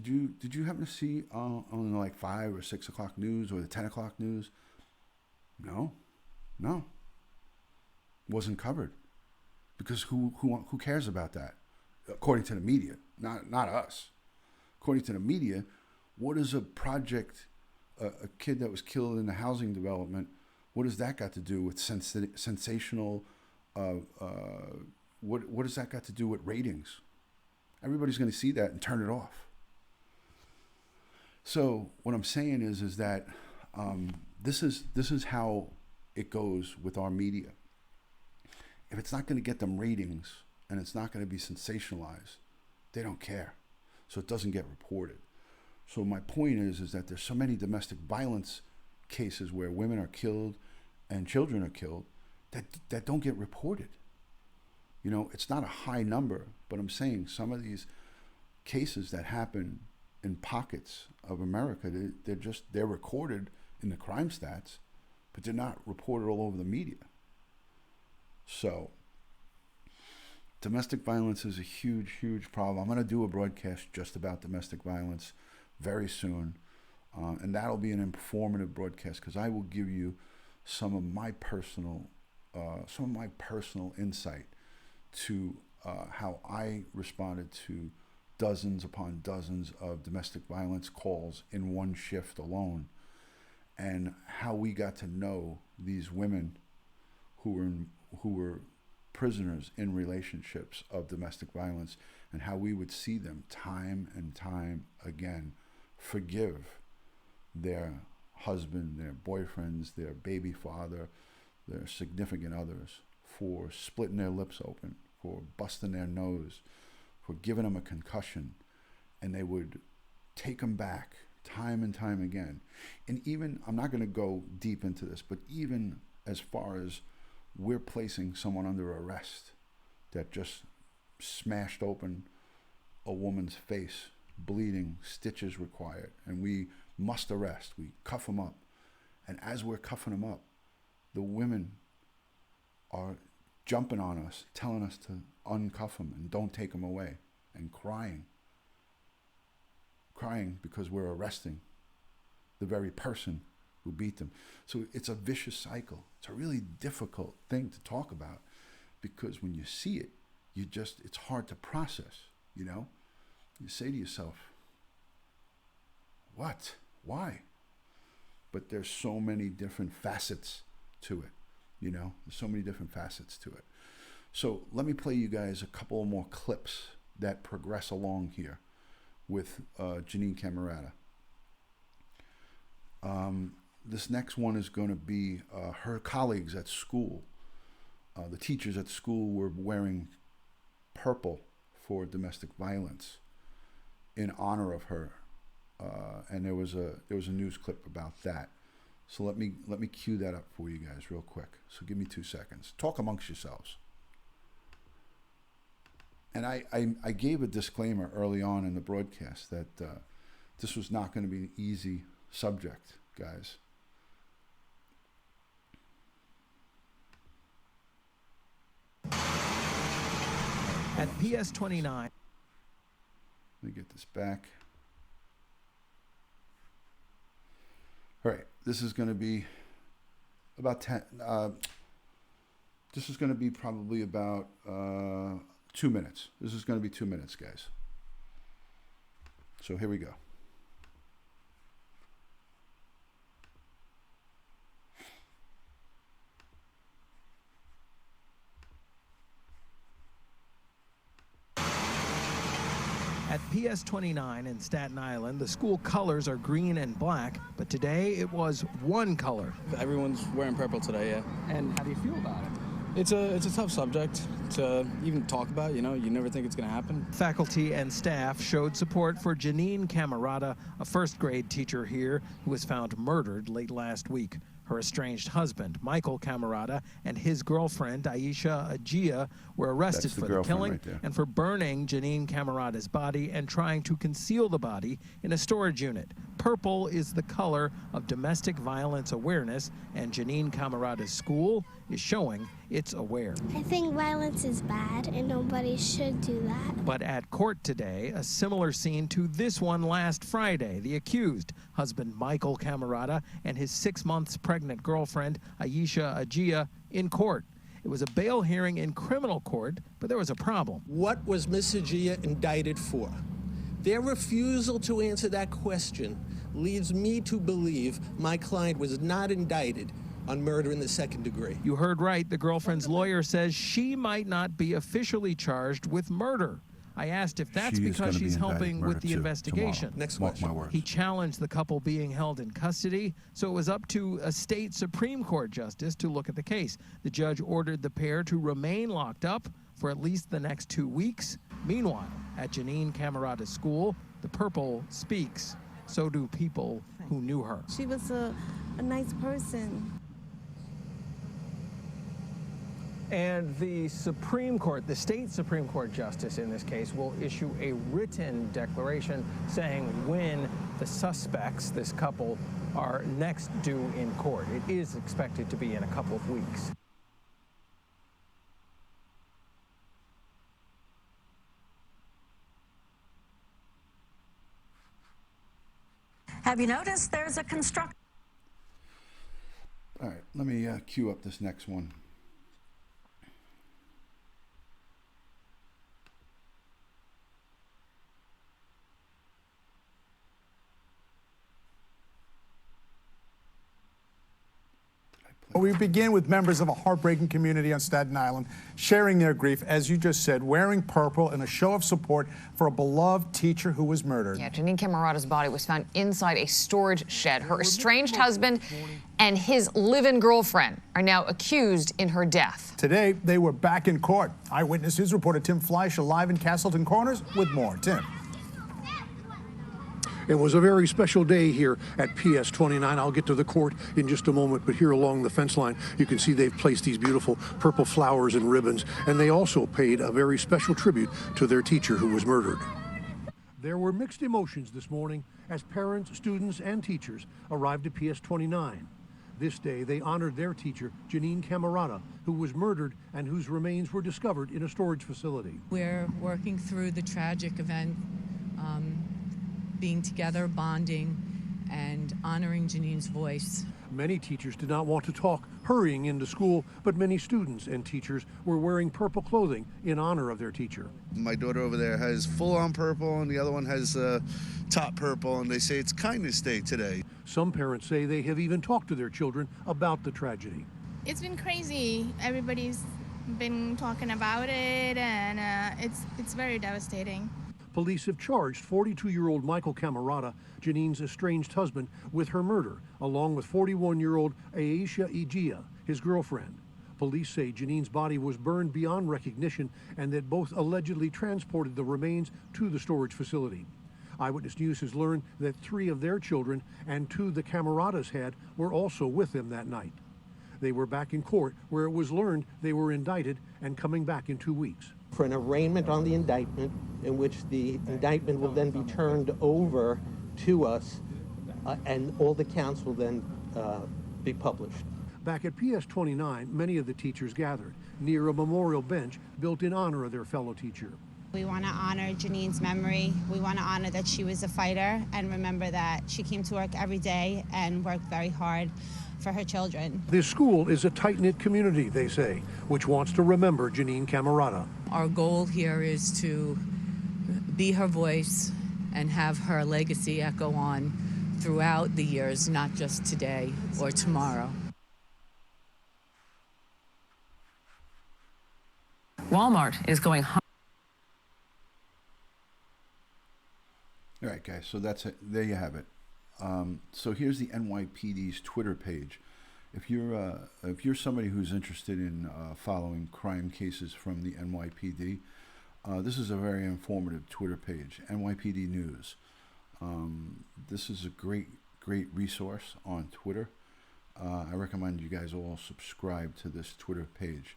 you happen to see on like 5 or 6 o'clock news or the 10 o'clock news? No, wasn't covered, because who cares about that? According to the media, not us. According to the media, what is a project, a kid that was killed in the housing development? What has that got to do with sensational? What does that got to do with ratings? Everybody's going to see that and turn it off. So what I'm saying is that this is how it goes with our media. If it's not going to get them ratings and it's not going to be sensationalized, they don't care. So it doesn't get reported. So my point is that there's so many domestic violence cases where women are killed and children are killed that don't get reported. It's not a high number, but I'm saying some of these cases that happen in pockets of America, they're recorded in the crime stats, but they're not reported all over the media. So domestic violence is a huge, huge problem. I'm going to do a broadcast just about domestic violence very soon, and that'll be an informative broadcast, because I will give you some of my personal insight to how I responded to dozens upon dozens of domestic violence calls in one shift alone, and how we got to know these women who were prisoners in relationships of domestic violence, and how we would see them time and time again forgive their husband, their boyfriends, their baby father, their significant others for splitting their lips open, for busting their nose, for giving them a concussion, and they would take them back time and time again. And even, I'm not going to go deep into this, but even as far as we're placing someone under arrest that just smashed open a woman's face, bleeding, stitches required, and we must arrest, we cuff them up. And as we're cuffing them up, the women are jumping on us, telling us to uncuff them and don't take them away, and crying because we're arresting the very person who beat them. So it's a vicious cycle. It's a really difficult thing to talk about, because when you see it, it's hard to process, You say to yourself, what? Why? But there's so many different facets to it, There's so many different facets to it. So let me play you guys a couple more clips that progress along here with Jeanine Cammarata. This next one is going to be her colleagues at school. The teachers at school were wearing purple for domestic violence in honor of her, and there was a news clip about that. So let me cue that up for you guys real quick. So give me 2 seconds. Talk amongst yourselves. And I gave a disclaimer early on in the broadcast that this was not going to be an easy subject, guys. At PS 29. Let me get this back. All right, this is going to be about 10. This is going to be probably about 2 minutes. This is going to be 2 minutes, guys. So here we go. At PS 29 in Staten Island, the school colors are green and black, but today it was one color. Everyone's wearing purple today, yeah. And how do you feel about it? It's a tough subject to even talk about, you know. You never think it's going to happen. Faculty and staff showed support for Jeanine Cammarata, a first-grade teacher here who was found murdered late last week. Her estranged husband, Michael Cammarata, and his girlfriend, Aisha Ajia, were arrested for the killing and for burning Jeanine Cammarata's body and trying to conceal the body in a storage unit. Purple is the color of domestic violence awareness, and Jeanine Cammarata's school is showing it's aware. I think violence is bad and nobody should do that. But at court today, a similar scene to this one last Friday. The accused, husband Michael Cammarata, and his 6 months pregnant girlfriend, Aisha Ajia, in court. It was a bail hearing in criminal court, but there was a problem. What was Ms. Ajia indicted for? Their refusal to answer that question leads me to believe my client was not indicted on murder in the second degree. You heard right. The girlfriend's lawyer says she might not be officially charged with murder. I asked if that's because she's helping with the investigation. Next question. He challenged the couple being held in custody, so it was up to a state Supreme Court justice to look at the case. The judge ordered the pair to remain locked up for at least the next 2 weeks. Meanwhile, at Jeanine Cammarata's school, the purple speaks. So do people who knew her. She was a nice person. And the Supreme Court, the state Supreme Court justice in this case, will issue a written declaration saying when the suspects, this couple, are next due in court. It is expected to be in a couple of weeks. Have you noticed there's a construction? All right, let me cue up this next one. We begin with members of a heartbreaking community on Staten Island sharing their grief, as you just said, wearing purple in a show of support for a beloved teacher who was murdered. Yeah, Jeanine Cammarata's body was found inside a storage shed. Her estranged husband and his live-in girlfriend are now accused in her death. Today, they were back in court. Eyewitness News reporter Tim Fleischer live in Castleton Corners with more. Tim. It was a very special day here at PS 29. I'll get to the court in just a moment, but here along the fence line, you can see they've placed these beautiful purple flowers and ribbons, and they also paid a very special tribute to their teacher who was murdered. There were mixed emotions this morning as parents, students, and teachers arrived at PS 29. This day, they honored their teacher, Jeanine Cammarata, who was murdered and whose remains were discovered in a storage facility. We're working through the tragic event, being together, bonding, and honoring Jeanine's voice. Many teachers did not want to talk, hurrying into school, but many students and teachers were wearing purple clothing in honor of their teacher. My daughter over there has full-on purple, and the other one has top purple, and they say it's Kindness Day today. Some parents say they have even talked to their children about the tragedy. It's been crazy. Everybody's been talking about it, and it's very devastating. Police have charged 42-year-old Michael Cammarata, Jeanine's estranged husband, with her murder, along with 41-year-old Aisha Ijia, his girlfriend. Police say Jeanine's body was burned beyond recognition and that both allegedly transported the remains to the storage facility. Eyewitness News has learned that 3 of their children and 2 the Cammaratas had were also with them that night. They were back in court, where it was learned they were indicted and coming back in 2 weeks. For an arraignment on the indictment, in which the indictment will then be turned over to us, and all the counts will then be published. Back at PS 29, many of the teachers gathered near a memorial bench built in honor of their fellow teacher. We want to honor Jeanine's memory. We want to honor that she was a fighter and remember that she came to work every day and worked very hard for her children. This school is a tight-knit community, they say, which wants to remember Jeanine Cammarata. Our goal here is to be her voice and have her legacy echo on throughout the years, not just today or tomorrow. Walmart is going high. All right, guys, so that's it. There you have it. So here's the NYPD's Twitter page. If you're somebody who's interested in following crime cases from the NYPD, this is a very informative Twitter page, NYPD News. This is a great resource on Twitter. I recommend you guys all subscribe to this Twitter page.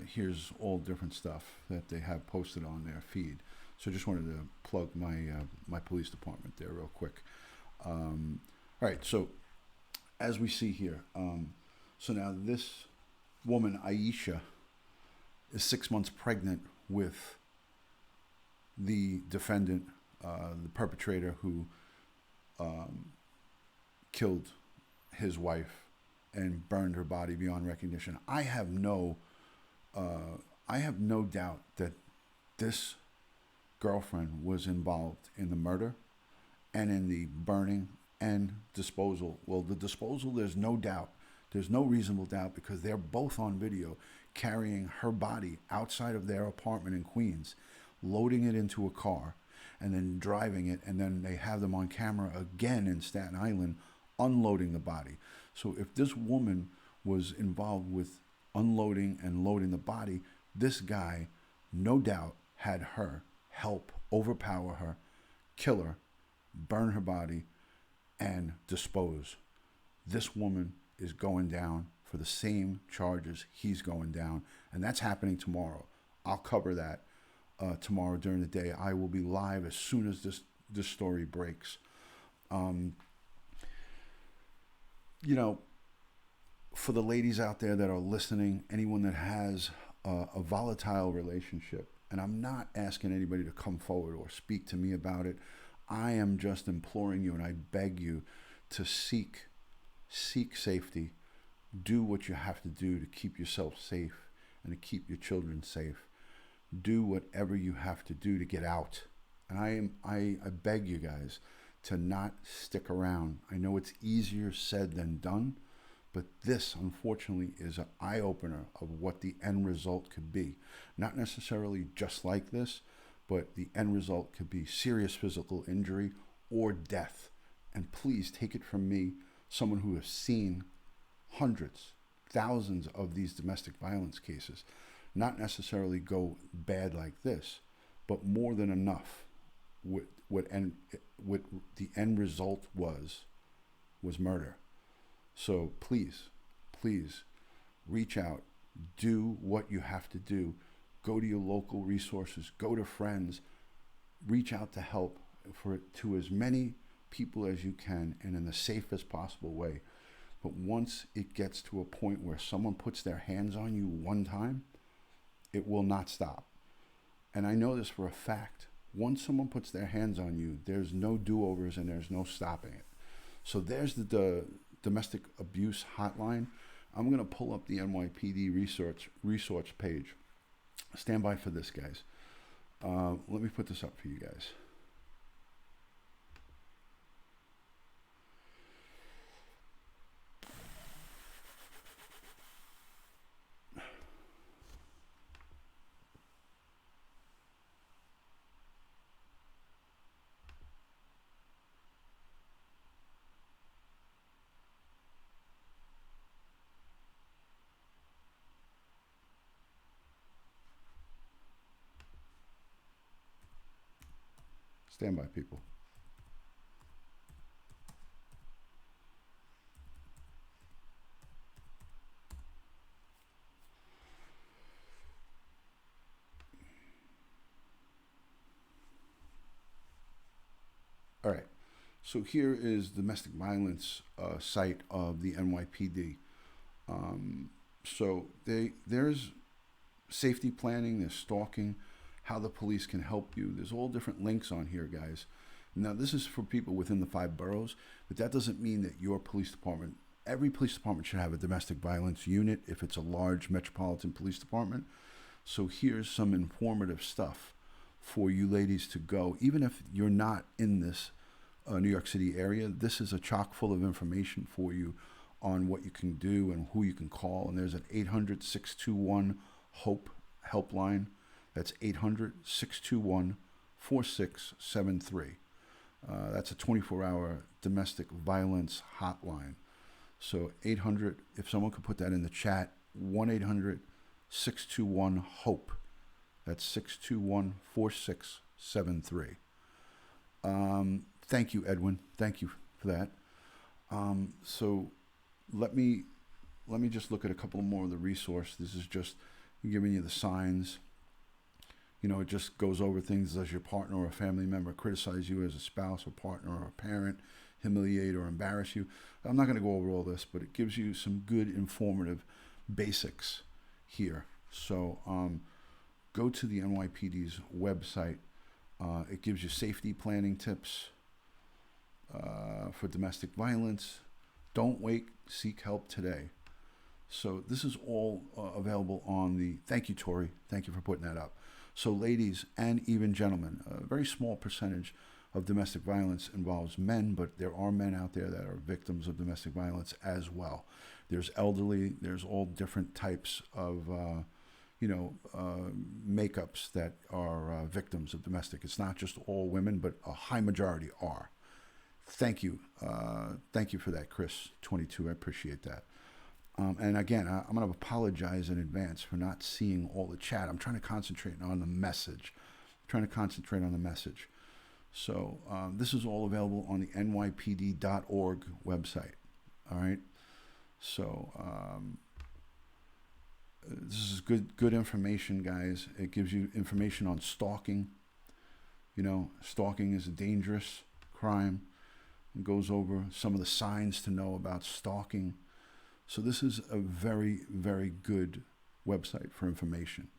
Here's all different stuff that they have posted on their feed. So just wanted to plug my police department there real quick. All right, so as we see here, so now this woman, Aisha, is 6 months pregnant with the defendant, the perpetrator who killed his wife and burned her body beyond recognition. I have no doubt that this girlfriend was involved in the murder and in the burning and disposal. Well, the disposal, there's no doubt. There's no reasonable doubt because they're both on video carrying her body outside of their apartment in Queens, loading it into a car, and then driving it, and then they have them on camera again in Staten Island unloading the body. So if this woman was involved with unloading and loading the body, this guy, no doubt, had her help overpower her, kill her, burn her body, and dispose. This woman is going down for the same charges he's going down, and that's happening tomorrow. I'll cover that tomorrow during the day. I will be live as soon as this story breaks. For the ladies out there that are listening, anyone that has a volatile relationship, and I'm not asking anybody to come forward or speak to me about it. I am just imploring you and I beg you to seek safety. Do what you have to do to keep yourself safe and to keep your children safe. Do whatever you have to do to get out. And I beg you guys to not stick around. I know it's easier said than done, but this, unfortunately, is an eye-opener of what the end result could be. Not necessarily just like this, but the end result could be serious physical injury or death. And please take it from me, someone who has seen hundreds, thousands of these domestic violence cases, not necessarily go bad like this, but more than enough. What the end result was murder. So please reach out, do what you have to do. Go to your local resources, go to friends, reach out to help to as many people as you can and in the safest possible way. But once it gets to a point where someone puts their hands on you one time, it will not stop. And I know this for a fact. Once someone puts their hands on you, there's no do-overs and there's no stopping it. So there's the domestic abuse hotline. I'm going to pull up the NYPD resource page. Stand by for this, guys. Let me put this up for you guys. Stand by, people. All right. So here is the domestic violence site of the NYPD. So there's safety planning, there's stalking, how the police can help you. There's all different links on here, guys. Now, this is for people within the 5 boroughs, but that doesn't mean that your police department, every police department should have a domestic violence unit if it's a large metropolitan police department. So here's some informative stuff for you ladies to go. Even if you're not in this New York City area, this is a chock full of information for you on what you can do and who you can call. And there's an 800-621-HOPE helpline. That's 800-621-4673. That's a 24-hour domestic violence hotline. So 800, if someone could put that in the chat, 1-800-621-HOPE. That's 621-4673. Thank you, Edwin. Thank you for that. So let me just look at a couple more of the resource. This is just giving you the signs. You know, it just goes over things as your partner or a family member criticize you as a spouse or partner or a parent, humiliate or embarrass you. I'm not going to go over all this, but it gives you some good informative basics here. So go to the NYPD's website. It gives you safety planning tips for domestic violence. Don't wait, seek help today. So this is all available on the, thank you, Tori. Thank you for putting that up. So ladies and even gentlemen, a very small percentage of domestic violence involves men, but there are men out there that are victims of domestic violence as well. There's elderly, there's all different types of, makeups that are victims of domestic. It's not just all women, but a high majority are. Thank you. Thank you for that, Chris 22. I appreciate that. And again, I'm going to apologize in advance for not seeing all the chat. I'm trying to concentrate on the message. So this is all available on the nypd.org website. All right. So this is good information, guys. It gives you information on stalking. You know, stalking is a dangerous crime. It goes over some of the signs to know about stalking. So this is a very, very good website for information.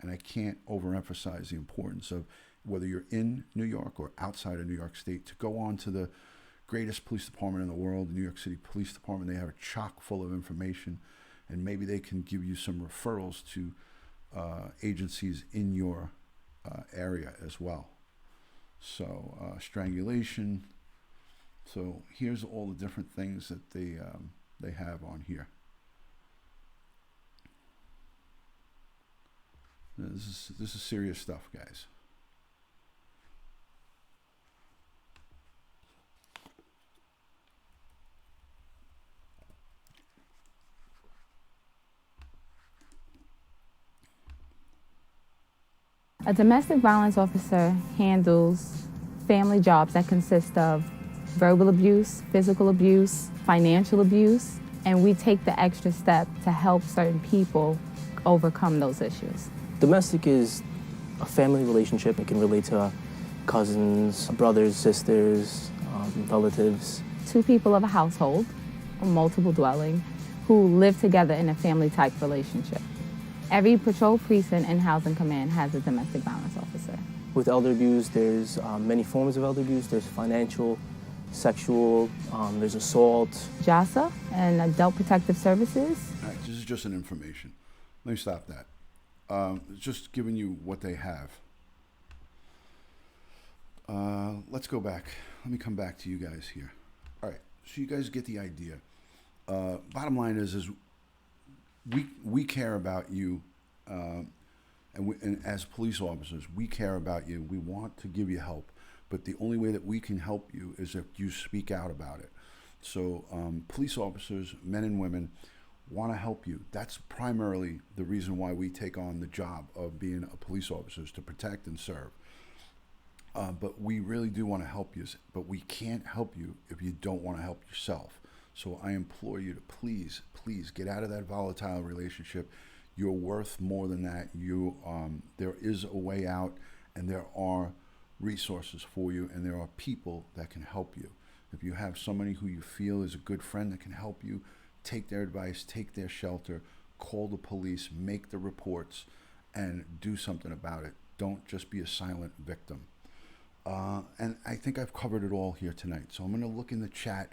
And I can't overemphasize the importance of whether you're in New York or outside of New York State to go on to the greatest police department in the world, the New York City Police Department. They have a chock full of information, and maybe they can give you some referrals to agencies in your area as well. So strangulation. So here's all the different things that they have on here. This is serious stuff, guys. A domestic violence officer handles family jobs that consist of verbal abuse, physical abuse, financial abuse, and we take the extra step to help certain people overcome those issues. Domestic is a family relationship. It can relate to cousins, brothers, sisters, relatives. 2 people of a household, a multiple dwelling, who live together in a family-type relationship. Every patrol precinct and housing command has a domestic violence officer. With elder abuse, there's many forms of elder abuse. There's financial, sexual, there's assault. JASA and Adult Protective Services. All right, this is just an information. Let me stop that. Just giving you what they have. Let's go back. Let me come back to you guys here. All right, so you guys get the idea. Bottom line is we care about you, and as police officers, we care about you. We want to give you help, but the only way that we can help you is if you speak out about it. So police officers, men and women, want to help you. That's primarily the reason why we take on the job of being a police officer, is to protect and serve. But we really do want to help you, but we can't help you if you don't want to help yourself. So I implore you to please, please get out of that volatile relationship. You're worth more than that. There is a way out, and there are resources for you, and there are people that can help you. If you have somebody who you feel is a good friend that can help you, take their advice, take their shelter, call the police, make the reports, and do something about it. Don't just be a silent victim. And I think I've covered it all here tonight. So I'm going to look in the chat.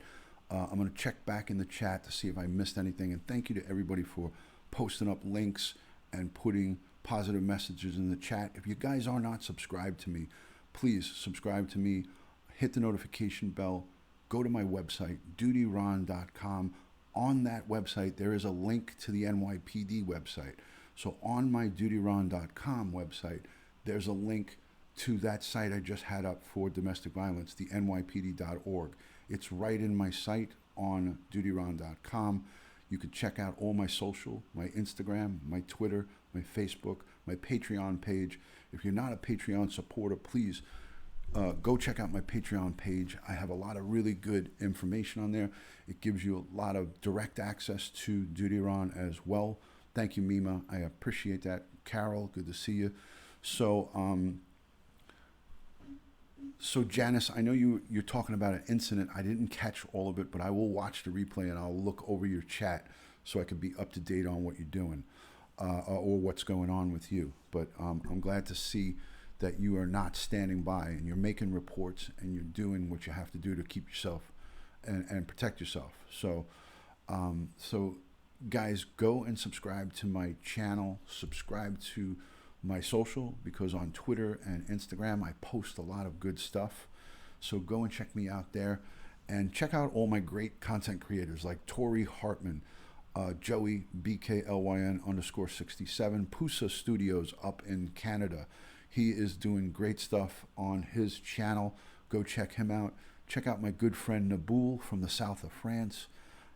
I'm going to check back in the chat to see if I missed anything. And thank you to everybody for posting up links and putting positive messages in the chat. If you guys are not subscribed to me, please subscribe to me. Hit the notification bell. Go to my website, dutyron.com. On that website, there is a link to the NYPD website. So on my dutyron.com website, there's a link to that site I just had up for domestic violence, the nypd.org. It's right in my site on dutyron.com. You can check out all my social, my Instagram, my Twitter, my Facebook, my Patreon page. If you're not a Patreon supporter, please go check out my Patreon page. I have a lot of really good information on there. It gives you a lot of direct access to Dutyron as well. Thank you, Mima. I appreciate that. Carol, good to see you. So Janice, I know you're talking about an incident. I didn't catch all of it, but I will watch the replay and I'll look over your chat so I can be up to date on what you're doing or what's going on with you. But I'm glad to see that you are not standing by and you're making reports and you're doing what you have to do to keep yourself and protect yourself. So guys, go and subscribe to my channel, subscribe to my social, because on Twitter and Instagram I post a lot of good stuff. So go and check me out there and check out all my great content creators like Tori Hartman, Joey BKLYN_67, Pusa Studios up in Canada. He is doing great stuff on his channel. Go check him out. Check out my good friend Naboul from the south of France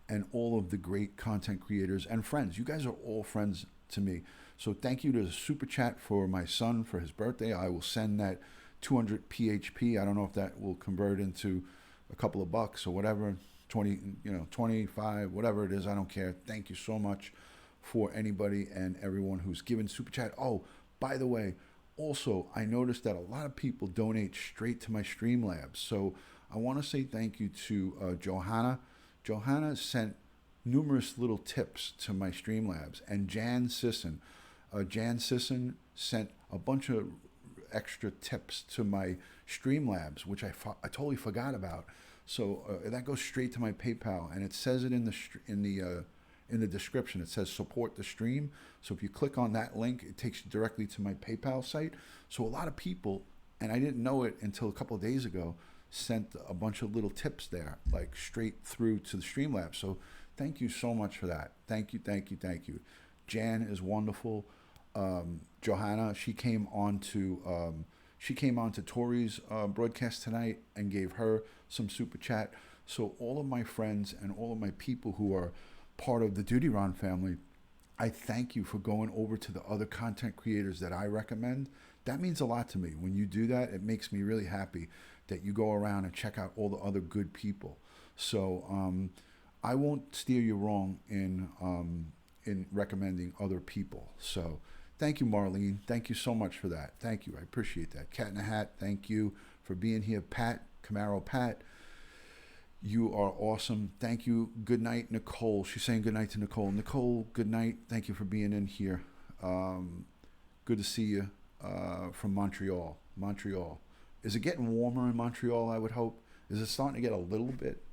and all of the great content creators and friends. You guys are all friends to me. So thank you to the Super Chat for my son for his birthday. I will send that 200 PHP. I don't know if that will convert into a couple of bucks or whatever, 25, whatever it is. I don't care. Thank you so much for anybody and everyone who's given Super Chat. Oh, by the way, also, I noticed that a lot of people donate straight to my Streamlabs. So I want to say thank you to Johanna. Johanna sent numerous little tips to my Streamlabs, and Jan Sisson. Jan Sisson sent a bunch of extra tips to my Streamlabs, which I totally forgot about. So that goes straight to my PayPal, and it says it in the description. It says support the stream. So if you click on that link, it takes you directly to my PayPal site. So a lot of people, and I didn't know it until a couple of days ago, sent a bunch of little tips there, like straight through to the Streamlabs. So thank you so much for that. Thank you, thank you, thank you. Jan is wonderful. Johanna, she came on to Tori's broadcast tonight and gave her some Super Chat. So all of my friends and all of my people who are part of the Dutyron family, I thank you for going over to the other content creators that I recommend. That means a lot to me. When you do that, it makes me really happy that you go around and check out all the other good people. So I won't steer you wrong in recommending other people. So thank you, Marlene. Thank you so much for that. Thank you. I appreciate that. Cat in a Hat, thank you for being here. Pat, Camaro Pat, you are awesome. Thank you. Good night, Nicole. She's saying good night to Nicole. Nicole, good night. Thank you for being in here. Good to see you from Montreal. Montreal. Is it getting warmer in Montreal, I would hope? Is it starting to get a little bit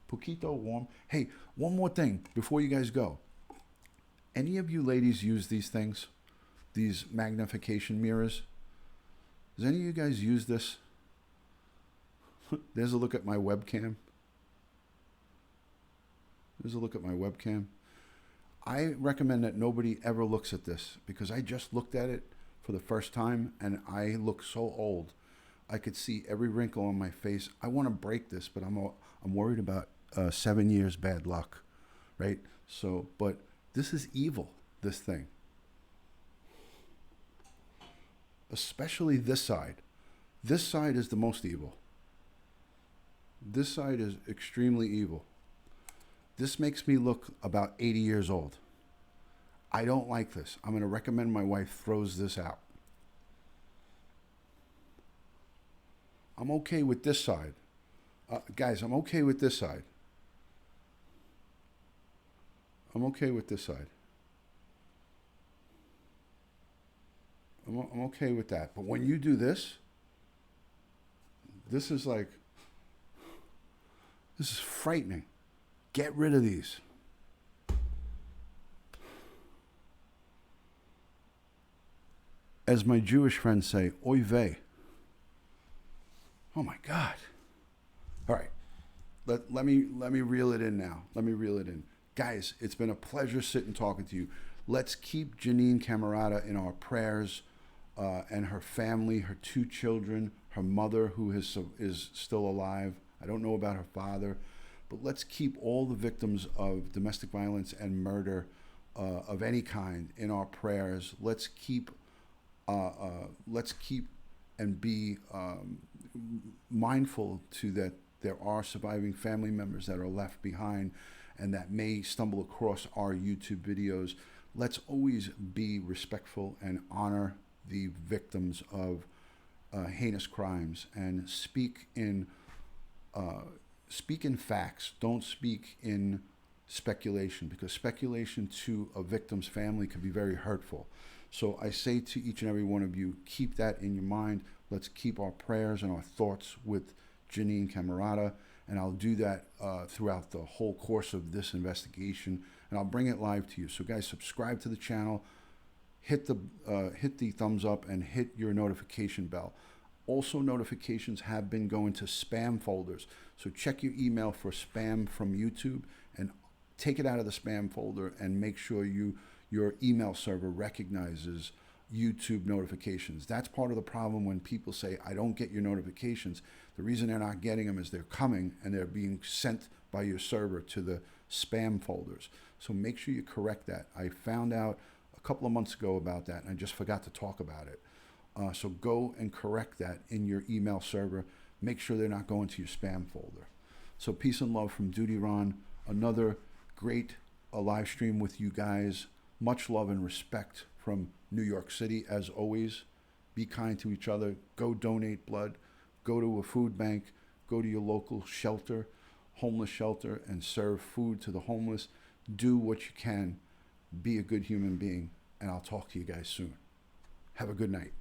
poquito warm? Hey, one more thing before you guys go. Any of you ladies use these things? These magnification mirrors? Does any of you guys use this? There's a look at my webcam. There's a look at my webcam. I recommend that nobody ever looks at this because I just looked at it for the first time and I look so old. I could see every wrinkle on my face. I want to break this, but I'm worried about 7 years bad luck, right? So, but this is evil, this thing. Especially this side. This side is the most evil. This side is extremely evil. This makes me look about 80 years old. I don't like this. I'm going to recommend my wife throws this out. I'm okay with this side. Guys, I'm okay with this side. I'm okay with this side. I'm okay with that. But when you do this, this is like, this is frightening. Get rid of these. As my Jewish friends say, oy vey. Oh my God. All right. Let me reel it in now. Let me reel it in. Guys, it's been a pleasure sitting talking to you. Let's keep Jeanine Cammarata in our prayers, and her family, her 2 children, her mother who is still alive. I don't know about her father, but let's keep all the victims of domestic violence and murder of any kind in our prayers. Let's keep and be mindful to that there are surviving family members that are left behind and that may stumble across our YouTube videos. Let's always be respectful and honor the victims of heinous crimes and speak in facts. Don't speak in speculation, because speculation to a victim's family can be very hurtful. So I say to each and every one of you, keep that in your mind. Let's keep our prayers and our thoughts with Jeanine Cammarata, and I'll do that throughout the whole course of this investigation, and I'll bring it live to you. So guys, subscribe to the channel, hit the thumbs up, and hit your notification bell. Also, notifications have been going to spam folders, so check your email for spam from YouTube and take it out of the spam folder and make sure your email server recognizes YouTube notifications. That's part of the problem when people say, I don't get your notifications. The reason they're not getting them is they're coming and they're being sent by your server to the spam folders. So make sure you correct that. I found out a couple of months ago about that and I just forgot to talk about it. So go and correct that in your email server. Make sure they're not going to your spam folder. So peace and love from Dutyron. Another great live stream with you guys. Much love and respect from New York City, as always. Be kind to each other. Go donate blood. Go to a food bank. Go to your local shelter, homeless shelter, and serve food to the homeless. Do what you can. Be a good human being. And I'll talk to you guys soon. Have a good night.